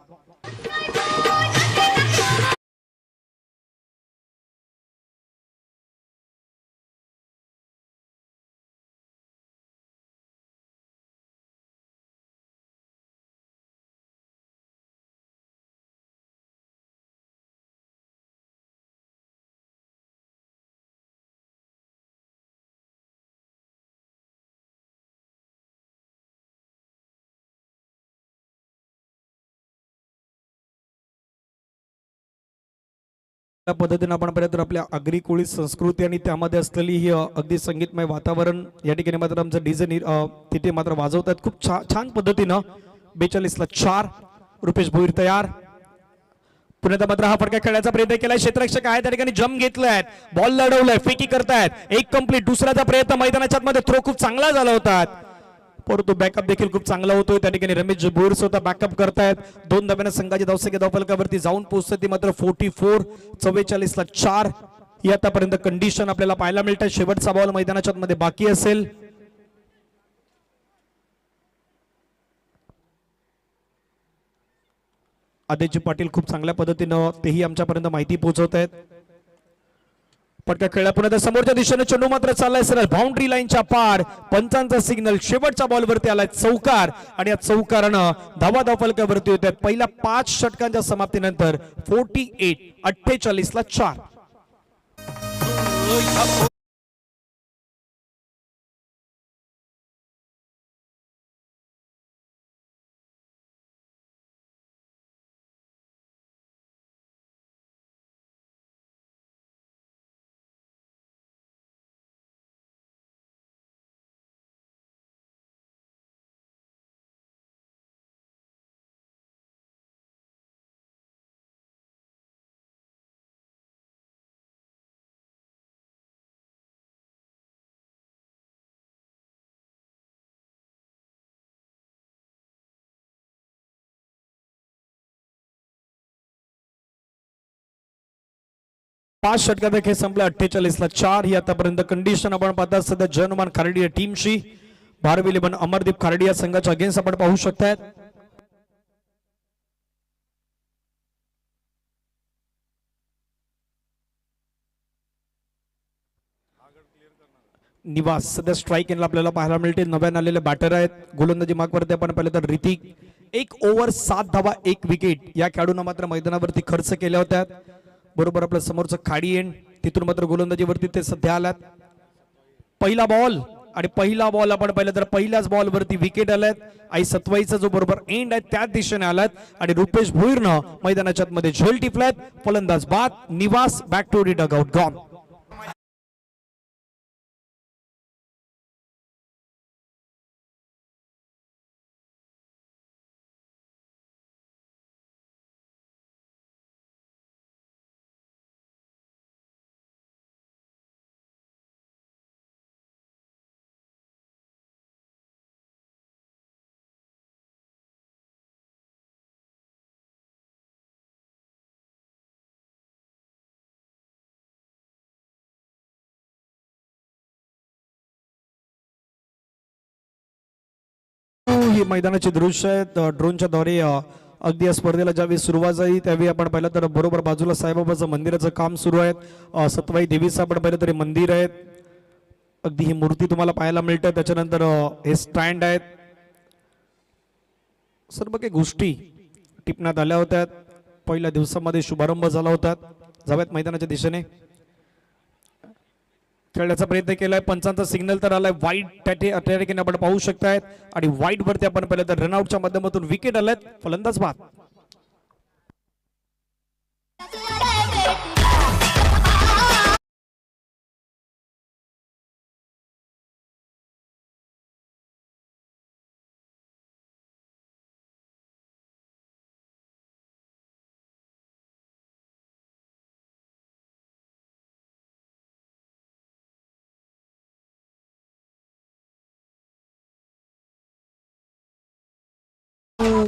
त्या पद्धतीने आपण पाहिलं तर आपल्या आगरी कोळी संस्कृती आणि त्यामध्ये असलेली ही अगदी संगीतमय वातावरण या ठिकाणी मात्र आमचं डीजे तिथे मात्र वाजवतात खूप छान पद्धतीनं. 42 ला 4. रुपेश भोईर तयार. पुन्हा मात्र हा फटका खेळण्याचा प्रयत्न केलाय. क्षेत्ररक्षक आहे त्या ठिकाणी जम घेतलाय, बॉल लढवलाय, फेकी करतायत. एक कंप्लीट. दुसऱ्याचा प्रयत्न मैदानाच्या मध्ये थ्रो खूप चांगला झाला होता, परंतु बॅकअप देखील खूप चांगला होतोय. त्या ठिकाणी रमेश भोईर स्वतः बॅकअप करतायत. 2 धाब्याने संघाची धावसंख्या धावफलकावरती जाऊन पोहोचते ती मात्र 44. 44 ला 4 ही आतापर्यंत कंडिशन आपल्याला पाहायला मिळते. शेवटचा बॉल मैदानाच्या मध्ये बाकी असेल. आदित्य पाटील खूप चांगल्या पद्धतीनं तेही आमच्यापर्यंत माहिती पोहोचवत आहेत. फटका खेळला पुन्हा समोरच्या दिशेने चेंडू मात्र चाललाय सरळ बाउंड्री लाईनच्या पार. पंचांचा सिग्नल शेवटच्या बॉलवरती आलाय चौकार आणि या चौकारानं धावा फलकावरती होत आहेत. पहिल्या 5 षटकांच्या समाप्तीनंतर 48 ला 4. पाच षटकात खेळ संपला. 48 ला 4 ही आतापर्यंत कंडिशन आपण पाहता. सध्या जनमान खार्डी या टीमशी भारवी 11 अमरदीप खार्डी या संघाच्या अगेन्स्ट आपण पाहू शकतात. निवास सध्या स्ट्राईक एंडला आपल्याला पाहायला मिळते. नव्याने आलेले बॅटर आहेत. गोलंदाजी मार्कवरती आपण पाहिलं तर ऋतिक 1 ओव्हर 7 धावा 1 विकेट या खेळाडूंना मात्र मैदानावरती खर्च केल्या होत्या. बरोबर आपलं समोरचं खाडी एंड तिथून मात्र गोलंदाजीवरती ते सध्या आल्यात. पहिला बॉल आणि पहिला बॉल आपण पाहिलं तर पहिल्याच बॉलवरती विकेट आल्यात. आई सत्वाईचा जो बरोबर एंड आहे त्या दिशेने आलात आणि रुपेश भोईरनं मैदानाच्या मध्ये झेल टिपल्यात. फलंदाज बाद. Nivas back to dugout gone. ही मैदानाची दृश्य आहेत. ड्रोनच्या द्वारे अगदी या स्पर्धेला ज्यावेळी सुरुवात झाली त्यावेळी आपण पाहिलं तर बरोबर बाजूला साईबाबाचं मंदिराचं काम सुरू आहे. सतवाई देवीचं आपण पाहिलं तरी मंदिर आहे. अगदी ही मूर्ती तुम्हाला पाहायला मिळते. त्याच्यानंतर हे स्टँड आहेत. सर्व काही गोष्टी टिपण्यात आल्या होत्या. पहिल्या दिवसामध्ये शुभारंभ झाला होता. जाव्यात मैदानाच्या दिशेने खेळण्याचा प्रयत्न केलाय. पंचांचा सिग्नल तर आलाय. वाईट त्या ठिकाणी आपण पाहू शकतायत आणि वाईट वरती आपण पाहिलं तर रनआउटच्या माध्यमातून विकेट आल्यात. फलंदाज बाद.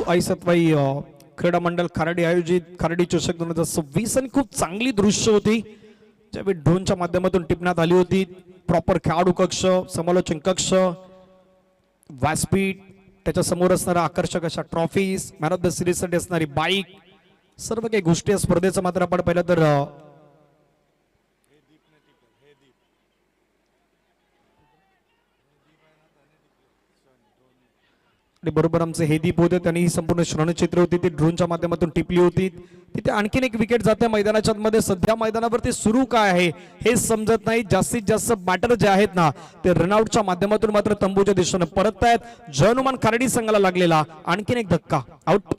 आई सत्वाई क्रीडा मंडळ खारडी आयोजित खारडी चषक 2026 आणि खूप चांगली दृश्य होती ज्यावेळी ड्रोनच्या माध्यमातून टिपण्यात आली होती. प्रॉपर खेळाडू कक्ष, समालोचन कक्ष, व्यासपीठ, त्याच्या समोर असणारा आकर्षक अशा trophies, man of the series साठी असणारी बाईक, सर्व काही गोष्टी या स्पर्धेचं मात्र आपण पाहिलं तर आणि बरोबर आमचे हे दीप होते. त्यांनी ही संपूर्ण श्रवणचित्र होती ती ड्रोनच्या माध्यमातून टिपली होती. तिथे आणखीन एक विकेट जाते मैदानाच्या मध्ये. सध्या मैदानावरती सुरू काय आहे हे समजत नाही. जास्तीत जास्त बॅटर जे आहेत ना ते रनआउटच्या माध्यमातून मात्र तंबूच्या दिशेने परततायत. जयनुमान खारडी संघाला लागलेला आणखीन एक धक्का. आउट.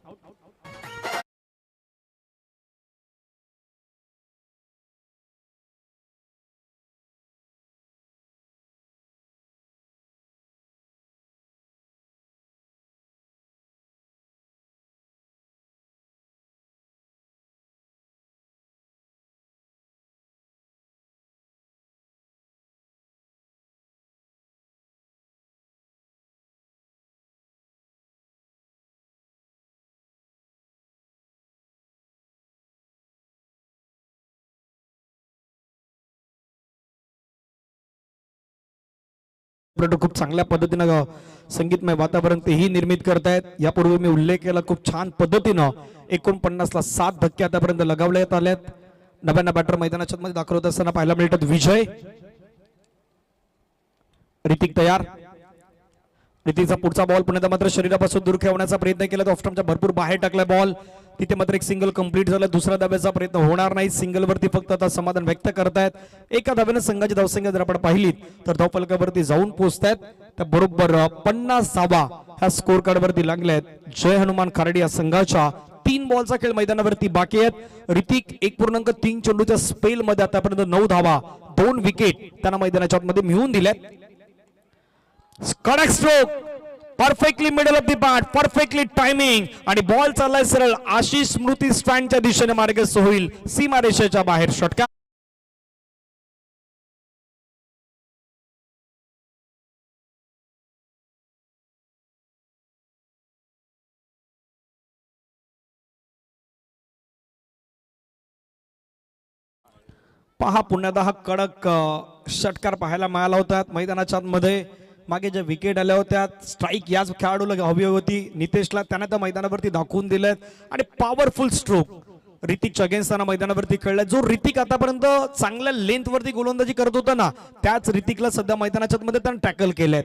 ऑपरेटर खूप चांगल्या पद्धतीनं संगीतमय वातावरण तेही निर्मित करतायत. यापूर्वी मी उल्लेख केला खूप छान पद्धतीनं 49 ला 7 धक्के आतापर्यंत लगावण्यात आल्यात. नव्यानं बॅटर मैदानाच्या मध्ये दाखल होत असताना पाहायला मिळतात विजय. ऋतिक तयार. ऋतिकचा पुढचा बॉल पुन्हा मात्र शरीरापासून दूर खेळवण्याचा प्रयत्न केला. ऑफस्टम्पच्या भरपूर बाहेर टाकला बॉल. तिथे मात्र एक सिंगल कंप्लीट झालं. दुसऱ्या धाब्याचा प्रयत्न होणार नाही. सिंगल वरती फक्त आता समाधान व्यक्त करतायत. एका धाब्याने संघाची धावसंख्या जर आपण पाहिलीत तर धावफलकावरती जाऊन पोहोचतायत. तर बरोबर 50 धावा ह्या स्कोर कार्ड वरती लागल्यात. जय हनुमान खराडी या संघाच्या 3 बॉलचा खेळ मैदानावरती बाकी आहेत. ऋतिक 1.3 चेंडूच्या स्पेल मध्ये आतापर्यंत 9 धावा 2 विकेट त्यांना मैदानाच्या आतमध्ये मिळवून दिल्यात. कडक stroke perfectly middle of the bat, perfectly timing आणि बॉल चाललाय सरळ आशिष स्मृती स्टँडच्या दिशेने मार्गस्थ होईल सीमारेषेच्या बाहेर. षटकार पहा पुण्यात हा कडक षटकार पाहायला मिळाला होता. मैदानाच्या मध्ये मागे ज्या विकेट आल्या होत्या स्ट्राईक याच खेळाडूला हवी होती नितेशला, त्याने त्या मैदानावरती दाखवून दिलेत आणि पॉवरफुल स्ट्रोक ऋतिकच्या अगेन्स्ट मैदानावरती खेळलाय. जो ऋतिक आतापर्यंत चांगल्या लेंथ वरती गोलंदाजी करत होता ना, त्याच ऋतिकला सध्या मैदानाच्या मध्ये त्यानं टॅकल केलंय.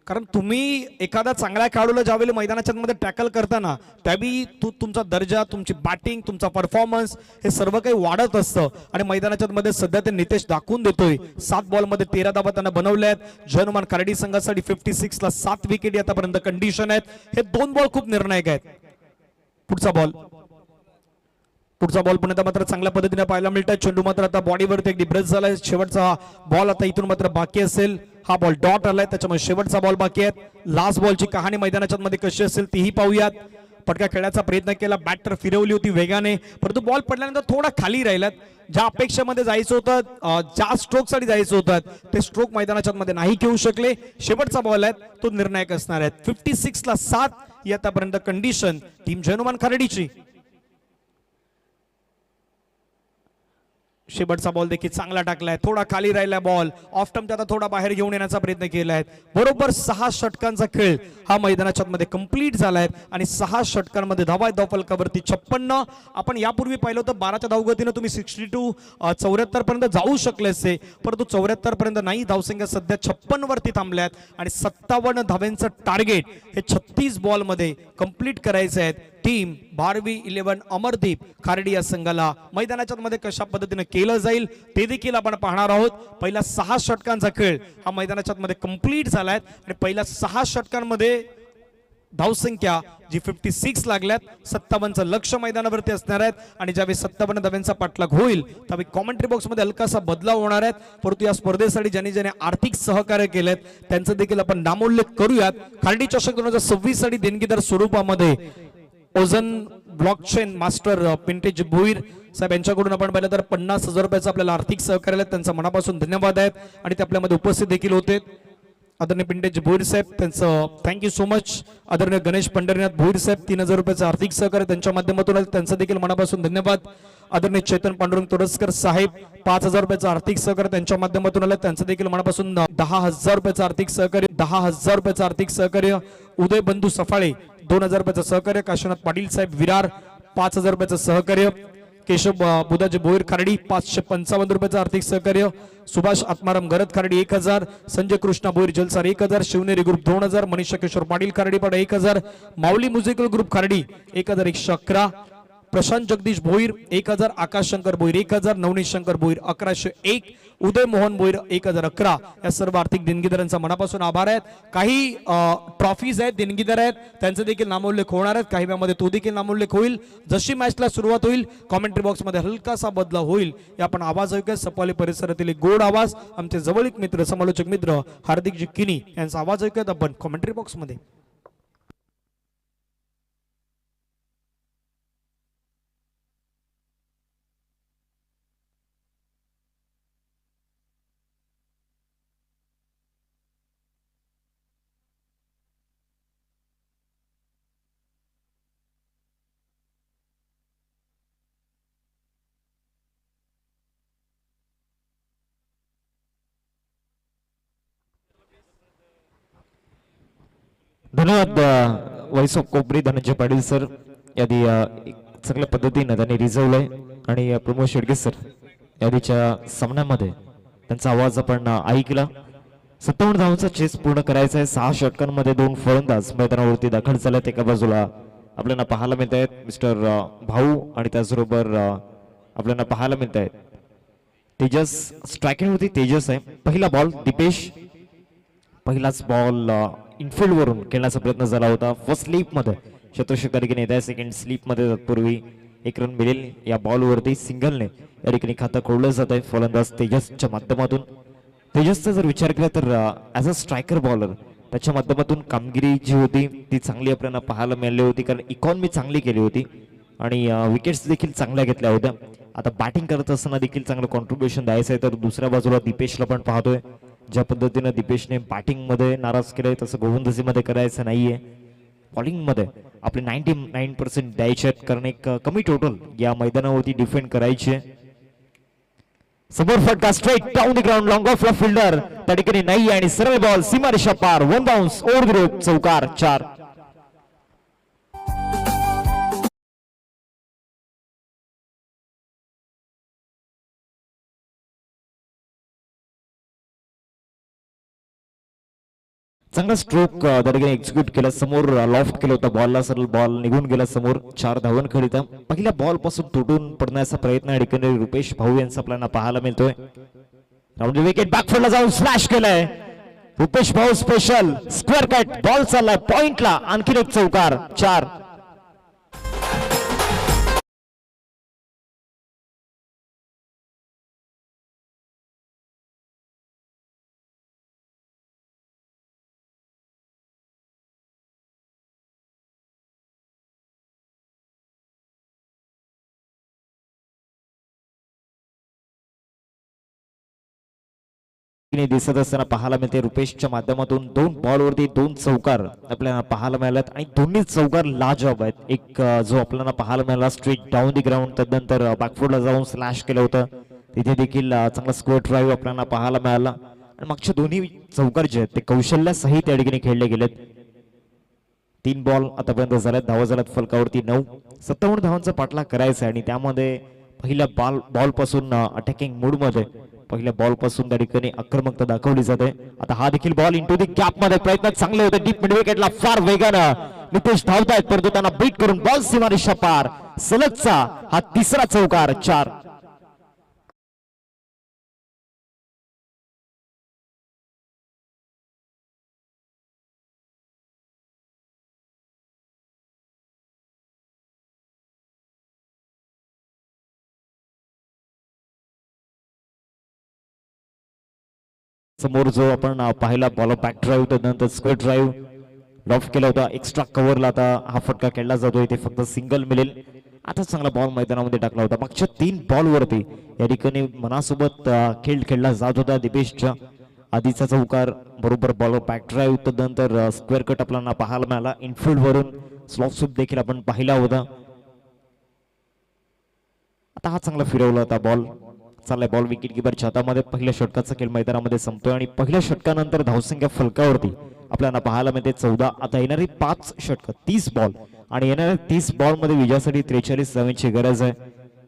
कारण तुम्ही एखादा चांगल्या खेळाडूला ज्यावेळी मैदानाच्या मध्ये टॅकल करताना त्यावेळी तुमचा दर्जा, तुमची बॅटिंग, तुमचा परफॉर्मन्स हे सर्व काही वाढत असतं आणि मैदानाच्या मध्ये सध्या ते नितेश दाखवून देतोय. 7 बॉल मध्ये 13 धावा त्यांना बनवल्या आहेत. जय हनुमान खराडी संघासाठी 56 ला 7 विकेट आतापर्यंत कंडिशन आहेत. हे 2 बॉल खूप निर्णायक आहेत. पुढचा बॉल पुन्हा मात्र चांगल्या पद्धतीने पाहायला मिळतात. चेंडू मात्र आता बॉडीवरती एक ब्रश झालाय. शेवटचा बॉल आता इथून मात्र बाकी असेल. हा बॉल डॉट आलाय, त्याच्यामुळे शेवटचा बॉल बाकी आहे. लास्ट बॉलची कहाणी मैदानाच्या मध्ये कशी असेल तीही पाहूयात. पटका खेळायचा प्रयत्न केला, बॅटर फिरवली होती वेगाने, परंतु बॉल पडल्यानंतर थोडा खाली राहिलात. ज्या अपेक्षेमध्ये जायचं होतं, ज्या स्ट्रोक साठी जायचं होतं ते स्ट्रोक मैदानाच्या मध्ये नाही घेऊ शकले. शेवटचा बॉल आहे तो निर्णायक असणार आहे. 56 ला 7 ही आतापर्यंत कंडिशन टीम जय हनुमान खराडीची. शेवटचा बॉल देखील चांगला टाकलाय, थोडा खाली राहिला बॉल. ऑफ टर्म आता थोडा बाहेर घेऊन येण्याचा प्रयत्न केलाय. बरोबर 6 षटकांचा खेळ हा मैदानाच्या मध्ये कंप्लीट झालाय आणि 6 षटकांमध्ये धावा धावफलकावरती 56. आपण यापूर्वी पाहिलं होतं 12च्या धावगतीनं तुम्ही 62 74 पर्यंत जाऊ शकले असते, परंतु 74 पर्यंत नाही. धावसंख्या सध्या 56 वरती थांबल्यात आणि 57 धाव्यांचं टार्गेट हे 36 बॉल मध्ये कंप्लीट करायचं आहे. टीम भारवी 11 अमरदीप खार्डी या संघाला मैदानाच्या मध्ये कशा पद्धतीने केलं जाईल ते देखील आपण पाहणार आहोत. पहिला 6 षटकांचा खेळ हा मैदानाच्या मध्ये कंप्लीट झालाय आणि पहिल्या 6 षटकांमध्ये धावसंख्या जी 56 लागल्यात, 57चं लक्ष मैदानावरती असणार आहेत आणि ज्यावेळी 57 धाव्यांचा पाठलाग होईल त्यावेळी कॉमेंट्री बॉक्स मध्ये हलकासा बदलाव होणार आहे. परंतु या स्पर्धेसाठी ज्यांनी ज्यांनी आर्थिक सहकार्य केलेत त्यांचं देखील आपण नामोल्लेख करूयात. खार्डी चषक 2026 साठी देणगीदार स्वरूपामध्ये ओझन ब्लॉकचेन मास्टर पिंटेज भोईर साहेब यांच्याकडून आपण पाहिलं तर 50,000 रुपयाचं आपल्याला आर्थिक सहकार्य त्यांचा मनापासून धन्यवाद आहेत आणि ते आपल्यामध्ये उपस्थित देखील होते. आदरणीय पिंटेज भोईर साहेब त्यांचं थँक्यू सो मच. आदरणीय गणेश पंढरीनाथ भोईर साहेब 3,000 रुपयाचं आर्थिक सहकार्य त्यांच्या माध्यमातून त्यांचं देखील मनापासून धन्यवाद. आदरणीय चेतन पांडुरंग तोरसकर साहेब 5,000 रुपयाचं आर्थिक सहकार्य त्यांच्या माध्यमातून आलं, त्यांचं देखील मनापासून 10,000 रुपयाचं आर्थिक सहकार्य 10,000 रुपयाचं आर्थिक सहकार्य. उदय बंधू सफाळे 2,000 रुपयाचं सहकार्य. काशीनाथ पाटील साहेब विरार 5,000 रुपयाचं सहकार्य. केशव बुधाजी भोईर खार्डी 555 रुपयाचं आर्थिक सहकार्य. सुभाष आत्माराम गरज खार्डी 1,000. संजय कृष्णा भोईर जलसार 1,000. शिवनेरी ग्रुप 2,000. मनीषा किशोर पाटील खार्डीपाडा 1,000. माऊली म्युझिकल ग्रुप खार्डी 1,111. प्रशांत जगदीश भोईर 1,000. आकाश शंकर भोईर 1,000. नवनीत शंकर भोईर 1101. उदय मोहन भोईर 1,011. या सर्व आर्थिक देणगीदारांचा मनापासून आभार आहेत. काही ट्रॉफीज आहेत, देणगीदार आहेत, त्यांचे देखील नामोल्लेख होणार आहेत. काही वेळामध्ये तो देखील नामोल्लेख होईल. जशी मॅचला सुरुवात होईल कॉमेंट्री बॉक्स मध्ये हलकासा बदलाव होईल. या आपण आवाज ऐकूया. सपाली परिसरातील एक गोड आवाज आमचे जवळीक मित्र समालोचक मित्र हार्दिकजी किनी यांचा आवाज ऐकूयात आपण कॉमेंट्री बॉक्स मध्ये. धन्यवाद voice of Kopri Dhananjay Patil sir. यादी एक चांगल्या पद्धतीने त्यांनी रिझवलंय आणि प्रमोद शेडगे सर यादीच्या सामन्यामध्ये त्यांचा आवाज आपण ऐकला. 57 धावांचा चेस पूर्ण करायचा आहे. 6 षटकांमध्ये 2 फलंदाज मैदानावरती दाखल झालेत. एका बाजूला आपल्याला पाहायला मिळत आहेत मिस्टर भाऊ आणि त्याचबरोबर आपल्याला पाहायला मिळत आहेत तेजस. स्ट्रायकिंगवरती तेजस आहे. पहिला बॉल दीपेश. पहिलाच बॉल इनफिल्ड वरून खेळण्याचा प्रयत्न झाला होता. फर्स्ट स्लीप मध्ये शत्रुषकारी घेण्यात आहे. सेकंड स्लीप मध्ये तत्पूर्वी 1 रन मिळेल. या बॉलवरती सिंगलने या ठिकाणी खातं खोडलं जात आहे फलंदाज तेजसच्या माध्यमातून. तेजसचा जर विचार केला तर ॲज अ स्ट्रायकर बॉलर त्याच्या माध्यमातून कामगिरी जी होती ती चांगली आपल्याला पाहायला मिळाली होती, कारण इकॉनॉमी चांगली केली होती आणि विकेट्स देखील चांगल्या घेतल्या होत्या. आता बॅटिंग करत असताना देखील चांगलं कॉन्ट्रीब्युशन द्यायचं आहे. तर दुसऱ्या बाजूला दीपेशला पण पाहतोय ज्या पद्धतीनं दीपेशने बॅटिंगमध्ये नाराज केलंय तसं गोलंदाजीमध्ये करायचं नाहीये. बॉलिंगमध्ये आपले 99% द्यायचे आहेत, कारण एक कमी टोटल या मैदानावरती डिफेंड करायचे. समोर फटका straight down the ground long of ला फिल्डर त्या ठिकाणी नाही आणि सरळ बॉल सीमारेषा पार. 1 बाउन्स ओव्हर द रोप चौकार 4. चांगला स्ट्रोक त्या ठिकाणी एक्झिक्यूट केला. समोर लॉफ्ट केलं होतं बॉलला, सरळ बॉल निघून गेला समोर. 4 धावन खडिता. पहिल्या बॉल पासून तुटून पडण्याचा प्रयत्न या ठिकाणी रुपेश भाऊ यांचा आपल्याला पाहायला मिळतोय. राऊंड विकेट बॅकफुटला जाऊन स्लॅश केलाय रुपेश भाऊ. स्पेशल स्क्वेअर कट बॉल चाललाय पॉइंटला. आणखीन एक चौकार 4. दिसत असताना पाहायला मिळते रुपेशच्या माध्यमातून 2 बॉलवरती 2 चौकार आपल्याला पाहायला मिळाल्यात आणि दोन्ही चौकार लाजवाब आहेत. एक जो आपल्याला पाहायला मिळाला स्ट्रेट डाऊन दी ग्राउंड, त्यानंतर बॅकफुटला जाऊन स्लॅश केलं होतं तिथे देखील चांगला स्क्वेअर ड्राईव्ह आपल्याला पाहायला मिळाला. आणि मागच्या दोन्ही चौकार जे आहेत ते कौशल्यासहित या ठिकाणी खेळले गेलेत. 3 बॉल आतापर्यंत झाल्यात. धावा झाल्यात फलकावरती 9. 57 धावांचा पाठलाग करायचा आणि त्यामध्ये पहिल्या बॉल पासून अटॅकिंग मूड मध्ये पहिल्या बॉल पासून त्या ठिकाणी आक्रमकता दाखवली जाते. आता हा देखील बॉल इंटू दी गॅप मध्ये प्रयत्न चांगले होते. डीप मिड विकेटला फार वेगानं नितेश धावतायत, परंतु त्यांना बीट करून बॉल सीमारेषा पार. सलगचा हा 3रा चौकार 4. समोर जो आपण पाहिला बॉल बॅक ड्राईव्ह त्यानंतर स्क्वेअर ड्राईव्ह लॉफ्ट केला होता. एक्स्ट्रा कव्हरला आता हा फटका खेळला जातोय. ते फक्त सिंगल मिळेल. आता चांगला बॉल मैदानामध्ये टाकला होता. मागच्या 3 बॉलवरती या ठिकाणी मनासोबत खेळ खेळला जात होता दीपेशच्या. आधीचा चौकार बरोबर बॉल बॅक ड्राईव्ह त्यानंतर स्क्वेअर कट आपल्याला पाहायला मिळाला. इनफिल्ड वरून स्लॉप स्वीप देखील आपण पाहिला होता. आता हा चांगला फिरवला होता बॉल. चाललाय बॉल विकेट किपरच्या हातामध्ये. पहिल्या षटकाचा खेळ मैदानामध्ये संपतोय आणि पहिल्या षटकानंतर धावसंख्या फलकावरती आपल्याला पाहायला मिळते 14. आता येणारी 5 षटक 30 बॉल आणि येणाऱ्या 30 बॉल मध्ये विजयासाठी 43 धावांची गरज आहे.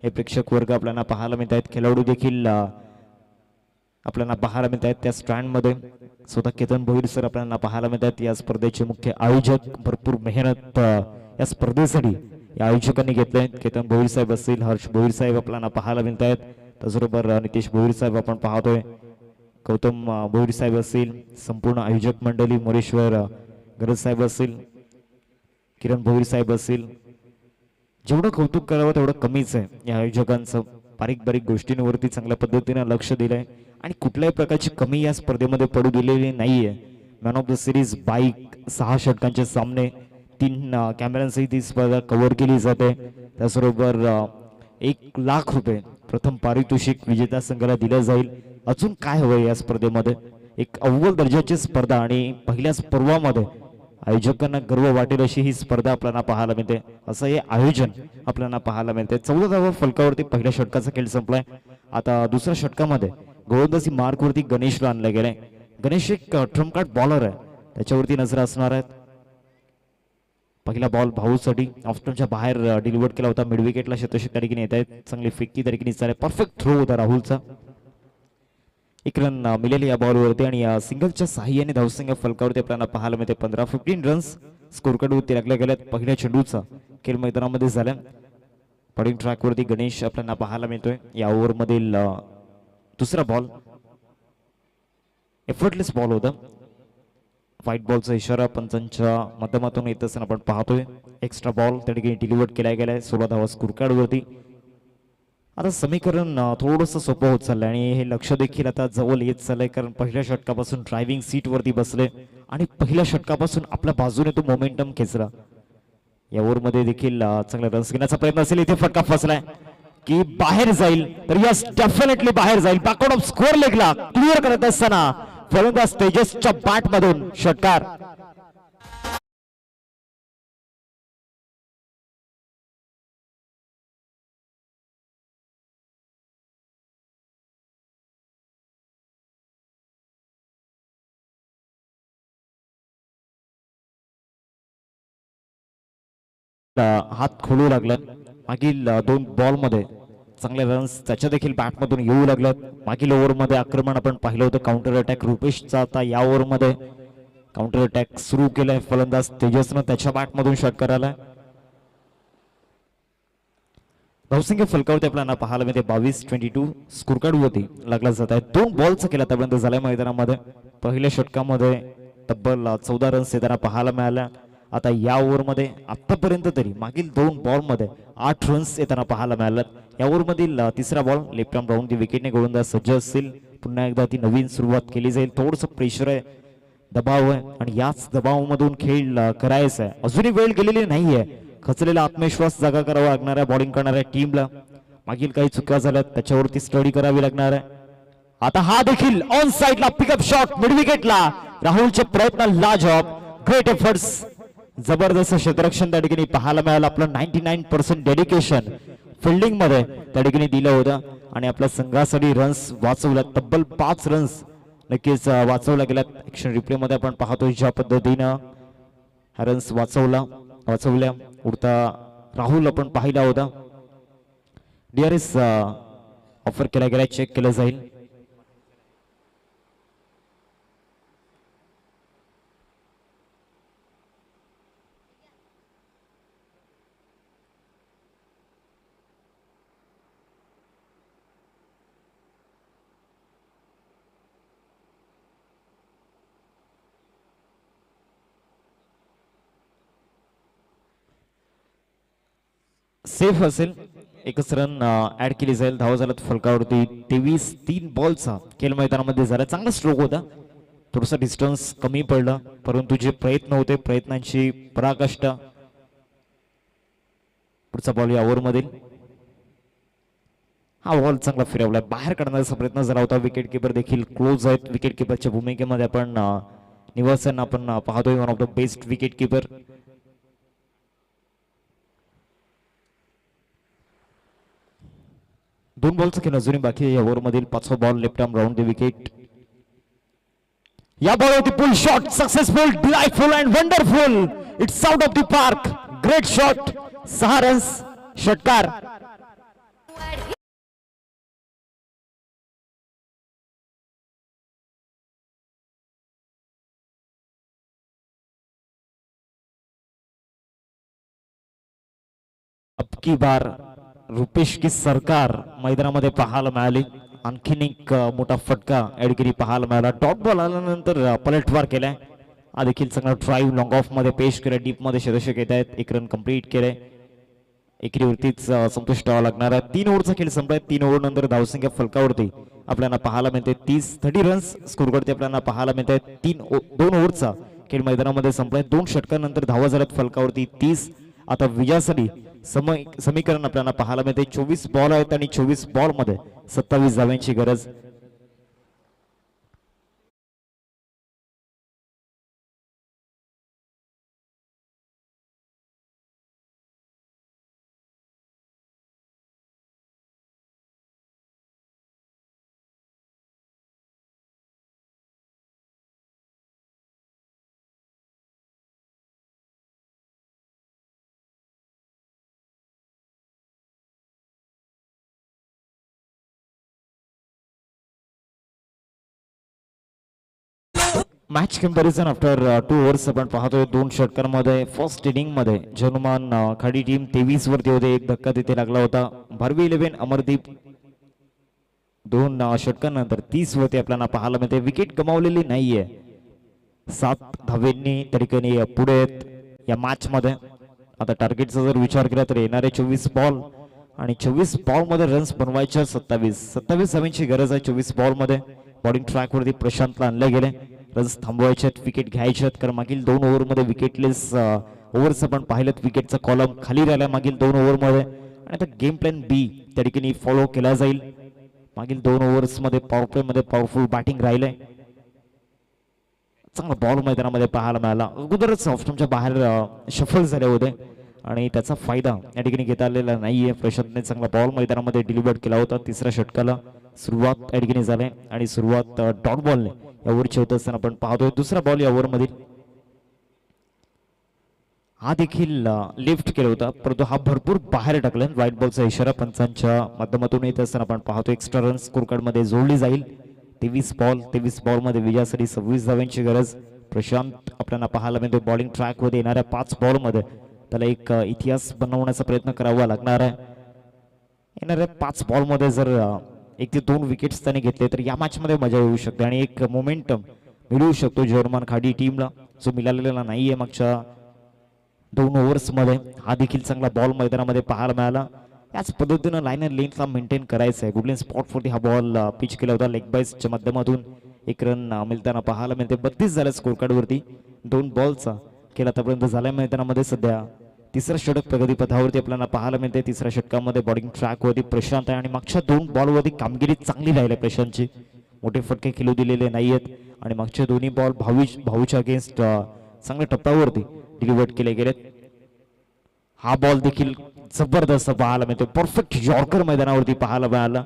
हे प्रेक्षक वर्ग आपल्याला पाहायला मिळत आहेत. खेळाडू देखील आपल्याला पाहायला मिळत आहेत त्या स्टँड मध्ये. स्वतः केतन भोईर सर आपल्याला पाहायला मिळत आहेत. या स्पर्धेचे मुख्य आयोजक. भरपूर मेहनत या स्पर्धेसाठी या आयोजकांनी घेतले. केतन भोईर साहेब असतील, हर्ष भोईर साहेब आपल्याला पाहायला मिळत आहेत. त्याचबरोबर नितेश भोईर साहेब आपण पाहतोय, गौतम भोईर साहेब असतील, संपूर्ण आयोजक मंडळी, मोरेश्वर गरज साहेब असतील, किरण भोईर साहेब असतील. जेवढं कौतुक करावं तेवढं कमीच आहे. या आयोजकांचं बारीक बारीक गोष्टींवरती चांगल्या पद्धतीने लक्ष दिलंय आणि कुठल्याही प्रकारची कमी या स्पर्धेमध्ये पडू दिलेली नाहीये. Man of the series bike 6 षटकांचे सामने 3 कॅमेऱ्यांसहित ही स्पर्धा कव्हर केली जाते. त्याचबरोबर 1 लाख रुपये प्रथम पारितोषिक विजेत्या संघाला दिलं जाईल. अजून काय हवं या स्पर्धेमध्ये? एक अव्वल दर्जाची स्पर्धा आणि पहिल्याच पर्वामध्ये आयोजकांना गर्व वाटेल अशी ही स्पर्धा आपल्याला पाहायला मिळते. असं हे आयोजन आपल्याला पाहायला मिळते. 14 धावा फलकावरती पहिल्या षटकाचा खेळ संपलाय. आता दुसऱ्या षटकामध्ये गोलंदाजी मार्कवरती गणेशला आणलं गेलंय. गणेश एक ट्रम्प कार्ड बॉलर आहे, त्याच्यावरती नजर असणार आहेत. पहिला बॉल भाऊसाठी ऑफस्टमच्या बाहेर डिलिव्हर केला होता. मिड विकेटला शतक त्या ठिकाणी येत आहेत. चांगली फिक्की त्या ठिकाणी चालेल. परफेक्ट थ्रो होता राहुलचा. एक रन मिळाली या बॉलवरती आणि सिंगलच्या साह्याने धावसंख्या फलकावरती आपल्याला पाहायला मिळते. 15 रन्स स्कोर कार्डवरती लागल्या गेल्यात. पहिल्या चेंडूचा खेळ मैदानामध्ये झाला. बॉलिंग ट्रॅकवरती गणेश आपल्याला पाहायला मिळतोय. या ओव्हरमधील दुसरा बॉल एफर्टलेस बॉल होता. व्हाईट बॉलचा इशारा पंचांच्या माध्यमातून येत असताना आपण पाहतोय. एक्स्ट्रा बॉल त्या ठिकाणी डिलिव्हर केला गेलाय. 16 धावा स्कोर कार्डवरती. आता समीकरण थोडंसं सोपं होत चाललंय आणि हे लक्ष देखील आता जवळ येत चाललंय. कारण पहिल्या षटकापासून ड्रायव्हिंग सीट वरती बसले आणि पहिल्या षटकापासून आपल्या बाजूने तो मोमेंटम खेचला. या ओव्हरमध्ये देखील चांगला रन्स घेण्याचा प्रयत्न असेल. इथे फटका फसलाय की बाहेर जाईल. तर यस, डेफिनेटली बाहेर जाईल. बॅकआउट ऑफ स्कोअर लेगला क्लिअर करत असताना फलंदाज तेजसच्या बॅट मधून षटकार. हात खोलू लागला. मागील 2 बॉल मध्ये चांगले रन्स त्याच्या देखील बॅटमधून येऊ लागल्यात. मागील ओव्हरमध्ये आक्रमण आपण पाहिलं होतं काउंटर अटॅक रुपेशचा. आता या ओव्हरमध्ये काउंटर अटॅक सुरू केलाय फलंदाज तेजसनं. त्याच्या बॅटमधून षटकार आलाय. धावसंख्या फलकावरती आपल्याला पाहायला मिळते 22 स्कोर कार्डवरती लागला जात आहे. 2 बॉलचा केला आतापर्यंत झालाय मैदानामध्ये. पहिल्या षटकामध्ये तब्बल 14 रन्स येताना पाहायला मिळाल्या. आता या ओव्हरमध्ये आतापर्यंत तरी मागील 2 बॉलमध्ये 8 रन्स येताना पाहायला मिळाल्यात. या ओव्हरमधील तिसरा बॉल लेफ्ट आर्म राऊंड दी विकेटने गोलंदाज सज्ज असतील. पुन्हा एकदा ती नवीन सुरुवात केली जाईल. थोडंसं प्रेशर आहे, दबाव आहे आणि याच दबावामधून खेळ करायचा आहे. अजूनही वेळ गेलेली नाहीये. खचलेला आत्मविश्वास जागा करावा लागणार आहे बॉलिंग करणाऱ्या टीमला. मागील काही चुका झाल्यात त्याच्यावरती स्टडी करावी लागणार आहे. आता हा देखील ऑन साइडला पिकअप शॉट मिड विकेटला. राहुलचे प्रयत्न लाजवाब. Great efforts. जबरदस्त क्षेत्ररक्षण त्या ठिकाणी पाहायला मिळालं. आपलं 99% डेडिकेशन फिल्डिंग मध्ये त्या ठिकाणी दिलं होतं आणि आपल्या संघासाठी रन्स वाचवल्यात. तब्बल 5 रन्स नक्कीच वाचवल्या गेल्यात. ऍक्शन रिप्ले मध्ये आपण पाहतोय ज्या पद्धतीनं हा रन्स वाचवल्या. उडता राहुल आपण पाहिला होता. DRS ऑफर केला गेला, चेक केलं जाईल. सेफ असेल. एकच रन ऍड केली जाईल. धावा झाल्यात फलकावरती 23. 3 बॉलचा खेळ मैदानामध्ये झाला. चांगला स्ट्रोक होता. थोडासा डिस्टन्स कमी पडला परंतु जे प्रयत्न होते प्रयत्नांची पराकाष्ठा. पुढचा बॉल या ओव्हर मधील हा बॉल चांगला फिरवला. बाहेर काढण्याचा प्रयत्न झाला होता. विकेट किपर देखील क्लोज आहेत. विकेट किपरच्या भूमिकेमध्ये आपण निवासन आपण पाहतोय. One of the best wicket keeper. दोन बॉलचा खेळ अजूनही बाकी आहे. या ओव्हर मधील 5वा ball left arm round the wicket. या बॉलवरती pull shot successful, delightful and wonderful. It's out of the park. Great shot. 6 runs षटकार. अब की बार रुपेश की सरकार मैदानामध्ये पाहायला मिळाली. आणखीन एक मोठा फटका एडगिरी पाहायला मिळाला. डॉट बॉल आल्यानंतर पलटवार केलाय. हा देखील चांगला ड्राईव्ह लॉंग ऑफ मध्ये पेश केलाय. डीप मध्ये शतक येत आहेत. 1 रन कंप्लीट केले. एकेरीवरतीच संतुष्ट व्हावं लागणार आहे. 3 ओव्हरचा खेळ संपलाय. 3 ओव्हर नंतर धावसंख्या फलकावरती आपल्याला पाहायला मिळते 30 रन्स स्कोर करते आपल्याला पाहायला मिळते. 2 ओव्हरचा खेळ मैदानामध्ये संपलाय. 2 षटकांनंतर धावा झाल्यात फलकावरती 30. आता विजयासाठी समीकरण आपल्याला पाहायला मिळते. 24 बॉल आहेत आणि 24 बॉल मध्ये 27 धाव्यांची गरज. मॅच कंपॅरिझन आफ्टर 2 ओव्हर्स आपण पाहतोय 2 षटकांमध्ये फर्स्ट इनिंग मध्ये जनुमान खाडी टीम 23 वरती होते. एक धक्का तिथे लागला होता. भारवी 11 अमरदीप 2 षटकांनंतर 30 वरती आपल्याला पाहायला मिळते. विकेट गमावलेली नाहीये. 7 धावेंनी त्या ठिकाणी पुढे आहेत या मॅच मध्ये. आता टार्गेटचा जर विचार केला तर येणारे 24 बॉल आणि 24 बॉल मध्ये रन्स बनवायच्या 27 धावांची गरज आहे. 24 बॉल मध्ये बॉलिंग ट्रॅक वरती प्रशांतला आणले गेले. रन्स थांबवायचे, विकेट घ्यायचे, कारण मागील 2 ओव्हर मध्ये विकेटलेस ओव्हर्स आपण पाहिलेत. विकेटचा कॉलम खाली राहिला मागील 2 ओव्हर मध्ये आणि आता गेम प्लॅन बी त्या ठिकाणी फॉलो केला जाईल. मागील 2 ओव्हर्स मध्ये पॉवर प्ले मध्ये पॉवरफुल बॅटिंग राहिले. चांगला बॉल मैदानामध्ये पाहायला मिळाला. अगोदरच ऑप्शनच्या बाहेर शफल झाले होते आणि त्याचा फायदा या ठिकाणी घेता आलेला नाहीये. प्रशांतने चांगला बॉल मैदानामध्ये डिलिव्हर केला होता. तिसऱ्या षटकाला सुरुवात या ठिकाणी झाली आणि सुरुवात डॉट बॉलने या ओव्हरची होत असताना आपण पाहतोय. दुसरा बॉल या ओव्हर मधील हा देखील लिफ्ट केला होता, परंतु हा भरपूर बाहेर टाकला. व्हाईट बॉलचा इशारा पंचांच्या माध्यमातून येत असताना आपण पाहतो. एक्स्ट्रा रन स्कोर कार्ड मध्ये जोडली जाईल. 23 बॉल मध्ये विजयासाठी 26 धावांची गरज. प्रशांत आपल्याला पाहायला मिळतो बॉलिंग ट्रॅक मध्ये येणाऱ्या 5 बॉल मध्ये त्याला एक इतिहास बनवण्याचा प्रयत्न करावा लागणार आहे. येणाऱ्या 5 बॉल मध्ये जर 1 ते 2 विकेट्स त्याने घेतले तर या मॅच मध्ये मजा येऊ शकते आणि एक मोमेंटम मिळू शकतो जर्मन खाडी टीमला, जो मिळालेला नाहीये मागच्या 2 ओव्हर्स मध्ये. हा देखील चांगला बॉल मैदानामध्ये पाहायला मिळाला. याच पद्धतीनं लाईन अँड लेंथला मेंटेन करायचं आहे. गुडलेन स्पॉट वरती हा बॉल पिच केला होता. लेग बाईसच्या माध्यमातून 1 रन मिळताना पाहायला मिळते. 32 झाल्या स्कोर कार्ड वरती. 2 बॉलचा खेळ आतापर्यंत झाल्या मैदानामध्ये. सध्या तिसरा षटक प्रगतीपथावरती आपल्याला पाहायला मिळते. तिसऱ्या षटकामध्ये बॉलिंग ट्रॅक वरती प्रशांत आहे आणि मागच्या 2 बॉल वरती कामगिरी चांगली राहिली प्रशांतची. मोठे फटके खेळू दिलेले नाहीयेत आणि मागचे दोन्ही बॉल भाऊच्या अगेन्स्ट चांगल्या टप्प्यावरती डिलिव्हर केले गेलेत. हा बॉल देखील जबरदस्त पाहायला मिळतो. परफेक्ट यॉर्कर मैदानावरती पाहायला मिळाला.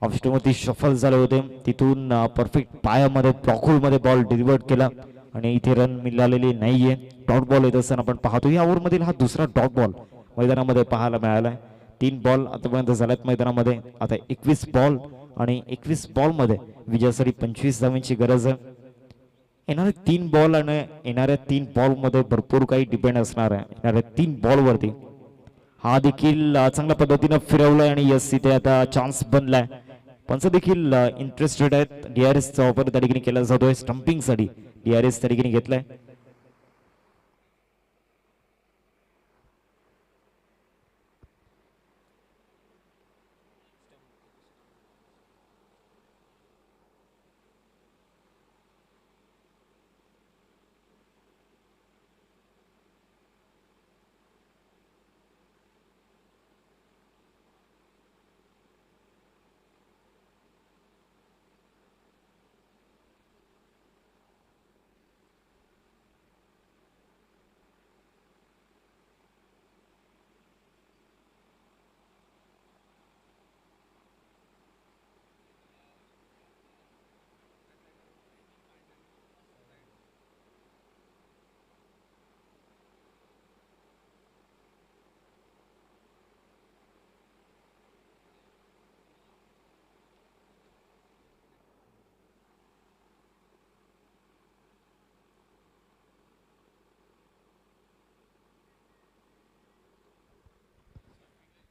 ऑफस्टोनवरती शफल झाले होते, तिथून परफेक्ट पायामध्ये ब्लॉकहोल मध्ये बॉल डिलिव्हर केला आणि इथे रन मिळालेली नाहीये. डॉट बॉल येत असताना आपण पाहतो. या ओव्हर मधील हा दुसरा डॉट बॉल मैदानामध्ये पाहायला मिळाला. 3 बॉल आतापर्यंत झाल्यात मैदानामध्ये. आता 21 बॉल आणि 21 बॉल मध्ये विजयासाठी 25 धावांची गरज आहे. येणारे 3 बॉल आणि येणाऱ्या 3 बॉल मध्ये भरपूर काही डिपेंड असणार आहे. येणाऱ्या 3 बॉल वरती हा देखील चांगल्या पद्धतीनं फिरवलाय आणि यस इथे आता चान्स बनलाय. पंच देखील इंटरेस्टेड आहेत. DRS चा वापर त्या ठिकाणी केला जातोय स्टंपिंग साठी. DRS त्या ठिकाणी घेतलाय.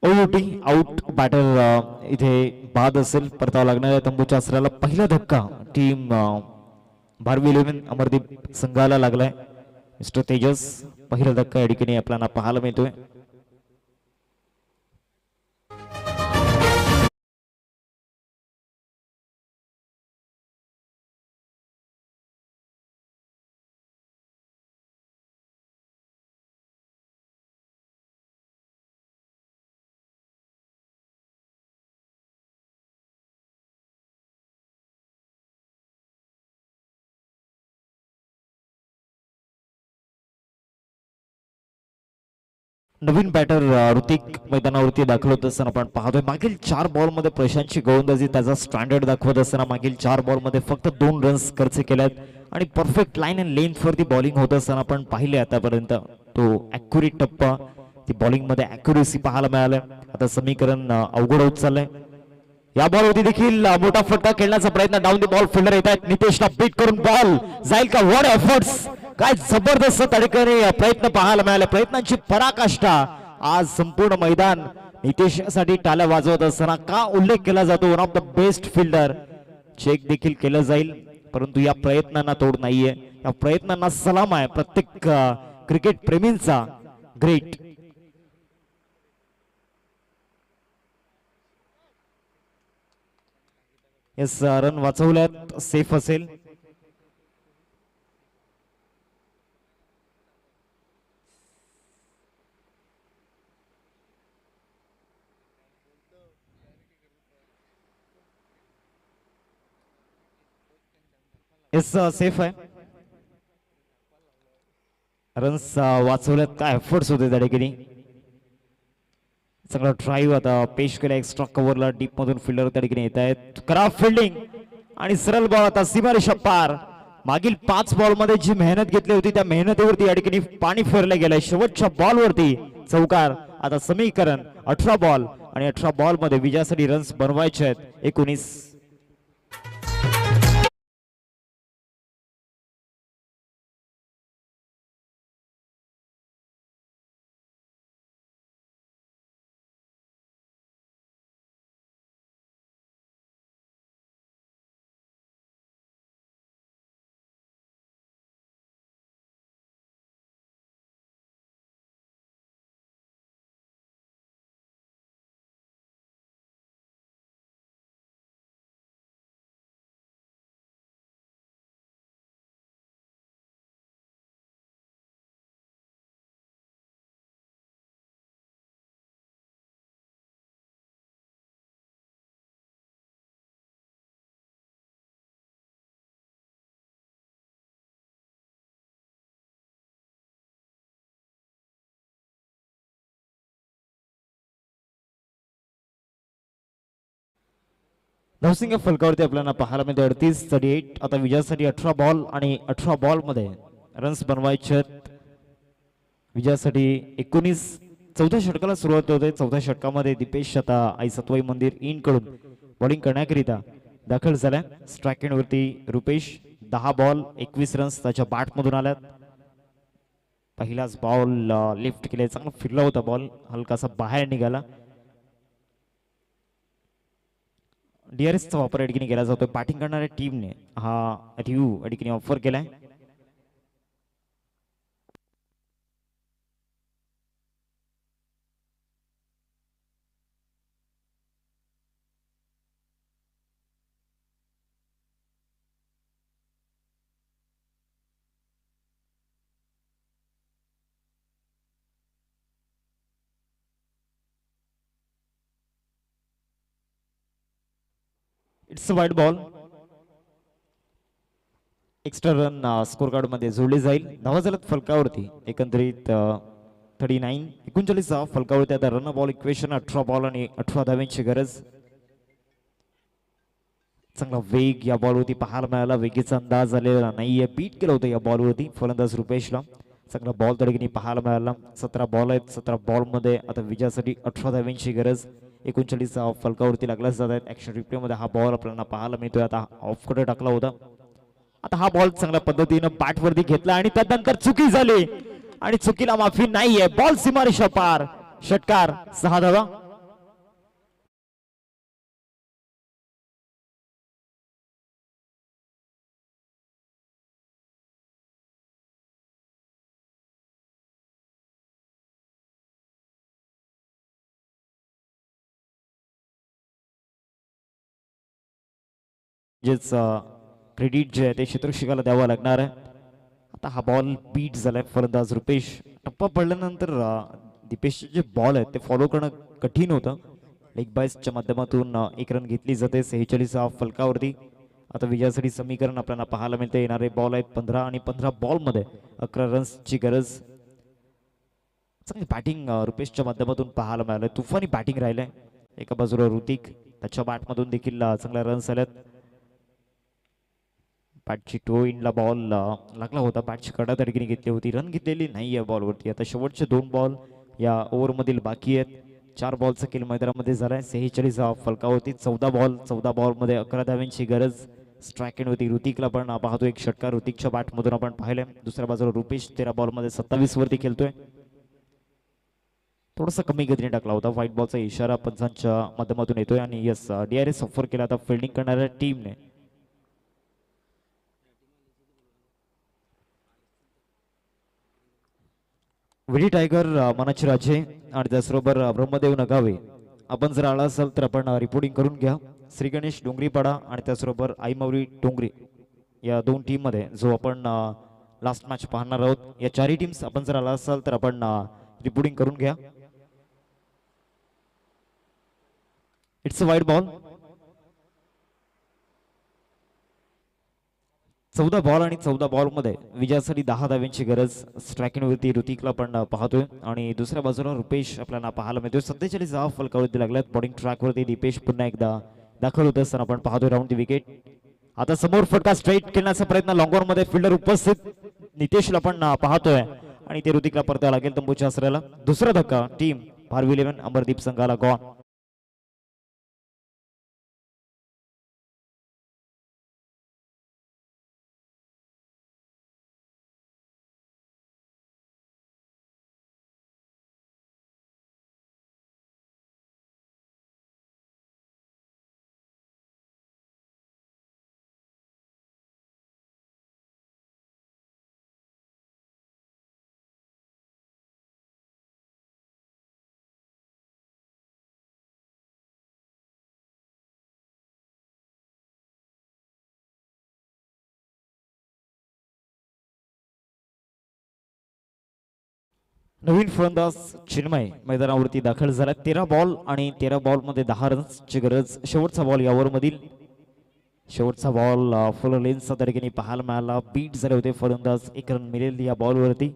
ओटी आउट बॅटर इथे बाद असेल. परतावा लागणाऱ्या तंबूच्या आसऱ्याला पहिला धक्का टीम भारवी 11 अमरदीप संघाला लागलाय. मिस्टर तेजस पहिला धक्का या ठिकाणी आपल्याला पाहायला मिळतोय. नवीन बॅटर ऋतिक मैदानावरती दाखल होत असताना आपण पाहतोय. मागील 4 बॉल मध्ये प्रशांतची गोलंदाजी त्याचा स्टँडर्ड दाखवत असताना मागील 4 बॉल मध्ये फक्त 2 रन्स खर्च केल्यात आणि परफेक्ट लाईन अँड लेंथ वरती बॉलिंग होत असताना आपण पाहिले आतापर्यंत तो ॲक्युरेट टप्पा, ती बॉलिंग मध्ये ॲक्युरेसी पाहायला मिळालं. आता समीकरण अवघड होत चाललंय. या बॉलवरती देखील मोठा फटका खेळण्याचा प्रयत्न. डाऊन दी बॉल फिल्डर येत आहेत. नितेशला बीट करून बॉल जाईल का? व्हॉट एफर्ट्स, काय जबरदस्त तडकरी प्रयत्न पाहायला मिळाले. प्रयत्नांची पराकाष्ठा. आज संपूर्ण मैदान नितेशसाठी टाळ्या वाजवत असताना का उल्लेख केला जातो one of the best fielder. Check देखील केलं जाईल, परंतु या प्रयत्नांना तोड नाहीये. या प्रयत्नांना सलाम आहे प्रत्येक क्रिकेट प्रेमींचा. ग्रेट. येस, रन वाचवल्यात, सेफ असेल. येस, सेफ आहे. रन्स वाचवल्यात. काय एफर्ट्स होते त्या ठिकाणी. चांगला ड्राईव्ह आता पेश केला एक्स्ट्रा कव्हरला. डीप मधून फिल्डर त्या ठिकाणी येत आहेत. खराब फिल्डिंग आणि सरळ बॉल. आता सीमारेषा पार. मागील 5 बॉल मध्ये जी मेहनत घेतली होती त्या मेहनतीवरती या ठिकाणी पाणी फेरलं गेलंय. शेवटच्या बॉलवरती चौकार. आता समीकरण 18 बॉल आणि 18 बॉल मध्ये विजयासाठी रन्स बनवायचे आहेत 19. धावसिंग फलकावरती आपल्याला पाहायला मिळते 38-38. आता विजयासाठी 18 बॉल आणि 18 बॉल मध्ये रन्स बनवायचे आहेत. विजयासाठी 19. चौथ्या षटकाला सुरुवात होते. चौथ्या षटकामध्ये दीपेश आता आई सतवाई मंदिर इन कडून बॉलिंग करण्याकरिता दाखल झाल्या. स्ट्राईक एंड वरती रुपेश. 10 बॉल 21 रन्स त्याच्या बॅट मधून आल्यात. पहिलाच बॉल लिफ्ट केले. चांगला फिरला होता बॉल, हलकासा बाहेर निघाला. डीआरएसचा वापर या ठिकाणी केला जातोय. बॅटिंग करणाऱ्या टीमने हा रिव्ह्यू या ठिकाणी ऑफर केलाय. इट्स अ वाईट ball. Extra run score card मध्ये जोडले जाईल. धावा झाल्यात फलकावरती एकंदरीत 39. 39 फलकावरती. आता रन बॉल इक्वेशन 18 बॉल आणि 18 धाव्यांची गरज. चांगला वेग या बॉलवरती पाहायला मिळाला. वेगीचा अंदाज आलेला नाहीये. बीट केलं होतं या बॉलवरती फलंदाज रुपेशला. चांगला बॉल त्या ठिकाणी पाहायला मिळाला. 17 बॉल आहेत. 17 बॉल मध्ये आता विजयासाठी 18 धाव्यांची गरज. 39 फलकावरती लागला जात आहेत. ऍक्शन रिप्ले मध्ये हा बॉल आपल्याला पाहायला मिळतोय. आता ऑफ कडे टाकला होता. आता हा बॉल चांगल्या पद्धतीनं बॅट वरती घेतला आणि त्यानंतर चुकी झाली आणि चुकीला माफी नाहीये. बॉल सीमारेषा पार. षटकार 6 धावा. क्रेडिट जे आहे ते क्षेत्ररक्षकाला द्यावं लागणार आहे. आता हा बॉल बीट झालाय. फलंदाज रुपेश. टप्पा पडल्यानंतर दीपेशचे जे बॉल आहेत ते फॉलो करणं कठीण होतं. लेग बायसच्या माध्यमातून 1 रन घेतली जाते. 46 फलकावरती. आता विजयासाठी समीकरण आपल्याला पाहायला मिळते. येणारे बॉल आहेत 15 आणि 15 बॉल मध्ये 11 रन्सची गरज. चांगली बॅटिंग रुपेशच्या माध्यमातून पाहायला मिळालं. तुफानी बॅटिंग राहिलंय. एका बाजूला ऋतिक, त्याच्या बॅटमधून देखील चांगल्या रन्स आल्यात. बॅटची टो इनला बॉल लागला होता. बॅटची कडा त्या ठिकाणी घेतली होती. रन घेतलेली नाही या बॉलवरती. आता शेवटचे 2 बॉल या ओव्हर मधील बाकी आहेत. 4 बॉलचा खेळ मैदानामध्ये झालाय. 46 फलकावरती 14 बॉल मध्ये 11 धाव्यांची गरज. स्ट्राईक एंड होती. ऋतिकला पण पाहतो एक षटकार ऋतिकच्या बॅटमधून आपण पाहिलंय. दुसऱ्या बाजूला रुपेश 13 बॉल मध्ये 27 वरती खेळतोय. थोडासा कमी गतीने टाकला होता. व्हाईट बॉलचा इशारा पंचांच्या माध्यमातून येतोय आणि यस DRS ऑफर केला आता फिल्डिंग करणाऱ्या टीमने. विडी टायगर मनाचे राजे आणि त्याचबरोबर ब्रह्मदेव नगावे आपण जर आला असाल तर आपण रिपोर्टिंग करून घ्या. श्री गणेश डोंगरीपाडा आणि त्याचबरोबर आईमावरी डोंगरी या दोन टीम मध्ये जो आपण लास्ट मॅच पाहणार आहोत. या चारही टीम्स आपण जर आला असाल तर आपण रिपोर्टिंग करून घ्या. It's a wide ball. 14 ball आणि 14 बॉल मध्ये विजयासाठी 10 धाव्यांची गरज. स्ट्रायकिंगवरती ऋतिकला पण पाहतोय आणि दुसऱ्या बाजूला रुपेश आपल्याला पाहायला मिळतोय. 47 फलकावरती लागल्यात. बॉलिंग ट्रॅकवरती दीपेश पुन्हा एकदा दाखल होत असताना आपण पाहतोय राऊंड दी विकेट. आता समोर फटका स्ट्रेट खेळण्याचा प्रयत्न लॉंग ऑन मध्ये फिल्डर उपस्थित नितेशला पण पाहतोय आणि ते ऋतिकला परतावा लागेल तंबूच्या आसऱ्याला. दुसरा धक्का टीम भारवी 11 अमरदीप संघाला गॉन. नवीन फलंदाज चिन्मय मैदानावरती दाखल झाला. 13 बॉल आणि 13 बॉल मध्ये 10 रन्सची गरज. शेवटचा बॉल यावर मधील शेवटचा बॉल फुल लेन्सचा त्या ठिकाणी पाहायला मिळाला. बीट झाले होते फलंदाज. 1 रन मिळेल या बॉलवरती.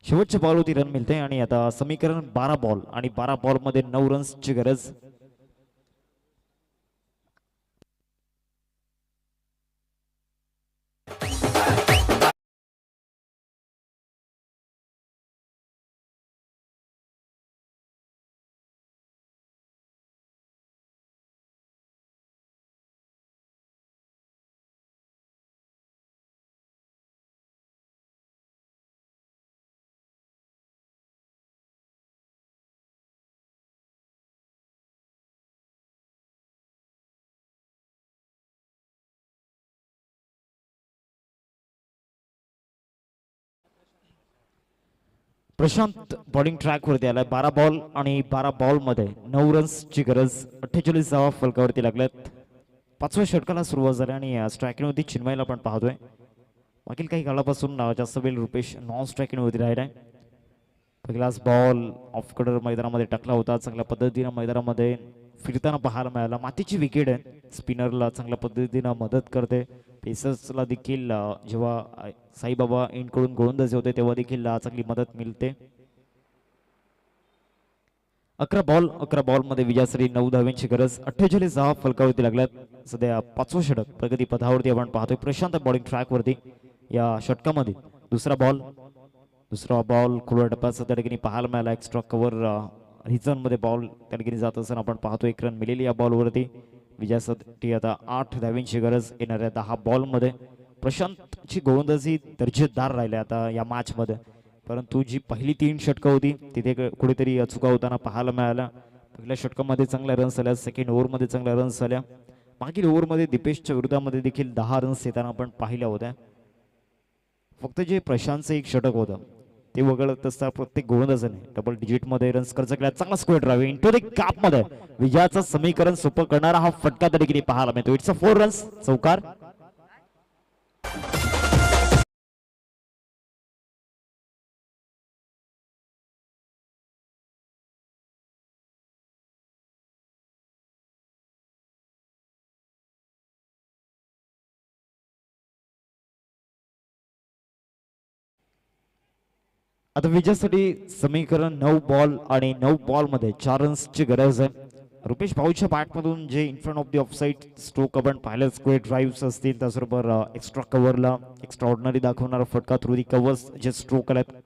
शेवटच्या बॉलवरती रन मिळते आणि आता समीकरण 12 बॉल आणि 12 बॉल मध्ये 9 रन्सची गरज. प्रशांत बॉलिंग ट्रॅक वरती आलाय. 12 बॉल आणि 12 बॉल मध्ये 9 रन्सची गरज. 48 धावा फलकावरती लागल्यात. 5व्या षटकाला सुरुवात झाली आणि स्ट्रायकिंग वरती चिन्मयला पण पाहतोय. मागील काही काळापासून जास्त वेळ रुपेश नॉन स्ट्रायकिंग वरती राहिलाय. पहिलाच बॉल ऑफ कडर मैदानामध्ये टाकला होता. चांगल्या पद्धतीने मैदानामध्ये फिरताना पाहायला मिळाला. मातीची विकेट आहे. स्पिनरला चांगल्या पद्धतीने मदत करते. पेसर्सला देखील जेव्हा साईबाबा एंडकडून गोलंदाजी होते तेव्हा देखील चांगली मदत मिळते. 11 बॉल मध्ये विजयासाठी 9 धाव्यांची गरज. 48 धावा फलकावरती लागल्यात. सध्या 5वं षटक प्रगती पथावरती आपण पाहतोय. प्रशांत बॉलिंग ट्रॅक वरती या षटकामध्ये दुसरा बॉल खुल्या टप्प्याचा त्या ठिकाणी पाहायला मिळाला. एक्स्ट्रा कव्हर रिझन मध्ये बॉल त्या ठिकाणी जात असताना आपण पाहतो. 1 रन मिळेल या बॉलवरती. विजयासाठी आता 8 धाव्यांची गरज. येणाऱ्या 10 बॉल मध्ये प्रशांतची गोलंदाजी दर्जेदार राहिली आता या मॅच मध्ये. परंतु जी पहिली 3 षटकं होती तिथे कुठेतरी चुका होताना पाहायला मिळाल्या. पहिल्या षटकामध्ये चांगल्या रन्स आल्या. सेकंड ओव्हरमध्ये चांगल्या रन्स आल्या. मागील ओव्हरमध्ये दीपेशच्या विरोधामध्ये देखील 10 रन्स येताना आपण पाहिल्या होत्या. फक्त जे प्रशांतचं एक षटक होतं ते वगळत असता प्रत्येक गोलंदाजाने डबल डिजिट मध्ये रन्स खर्च केला. चांगला square drive into the cap मध्ये विजयाचं समीकरण सोपं करणारा हा फटका त्या ठिकाणी पाहायला मिळतो. इट्स अ 4 रन्स चौकार. आता विजयासाठी समीकरण 9 बॉल आणि 9 बॉल मध्ये 4 रन्सची गरज आहे. रुपेश भाऊच्या बॅटमधून जे in front of the offside stroke आपण पाहिलं. स्क्वेअर ड्राईव्ह असतील त्याचबरोबर एक्स्ट्रा कव्हरला एक्स्ट्रा ऑर्डिनरी दाखवणारा फटका थ्रू दी कव्हर्स जे स्ट्रोक आल्यात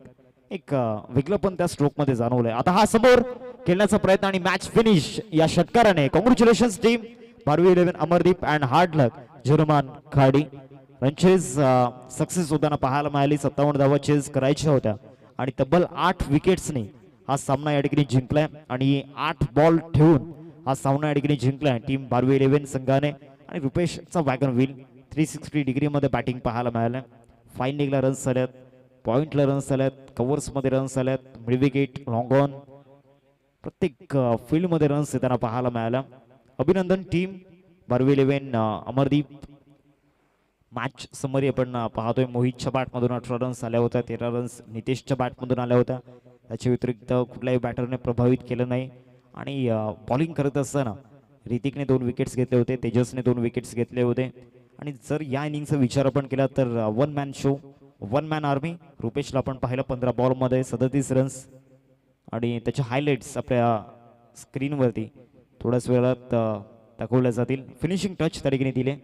एक वेगळं पण त्या स्ट्रोक मध्ये जाणवलंय. आता हा समोर खेळण्याचा प्रयत्न आणि मॅच फिनिश या षटकाराने. Congratulations team Bharvi 11 Amardeep and hard luck झुरमान खाडी. रनचेज सक्सेस होताना पाहायला मिळाली. 57 धावा चेज करायच्या होत्या आणि तब्बल 8 विकेट्सने हा सामना या ठिकाणी जिंकलाय आणि 8 बॉल ठेवून हा सामना या ठिकाणी जिंकलाय टीम भारवी 11 संघाने. आणि रुपेशचा वॅगन व्हील 360 डिग्री मध्ये बॅटिंग पाहायला मिळालं. फाईंडिंगला रन्स आल्यात, पॉइंटला रन्स आल्यात, कव्हर्स मध्ये रन्स आल्यात, मिड विकेट, लॉंग ऑन, प्रत्येक फील्ड मध्ये रन्स येताना पाहायला मिळाला. अभिनंदन team Bharvi 11 Amardeep. Match summary आपण पाहतोय. मोहितच्या बॅटमधून 18 रन्स आल्या होत्या, 13 रन्स नितेशच्या बॅटमधून आल्या होत्या. त्याच्या व्यतिरिक्त कुठल्याही बॅटरने प्रभावित केलं नाही. आणि बॉलिंग करत असताना ऋतिकने 2 विकेट्स घेतले होते, तेजसने 2 विकेट्स घेतले होते. आणि जर या इनिंगचा विचार आपण केला तर one man show, one man army. रुपेशला आपण पाहिलं 15 बॉलमध्ये 37 रन्स आणि त्याचे हायलाइट्स आपल्या स्क्रीनवरती थोड्याच वेळात दाखवल्या जातील. फिनिशिंग टच त्या ठिकाणी दिले.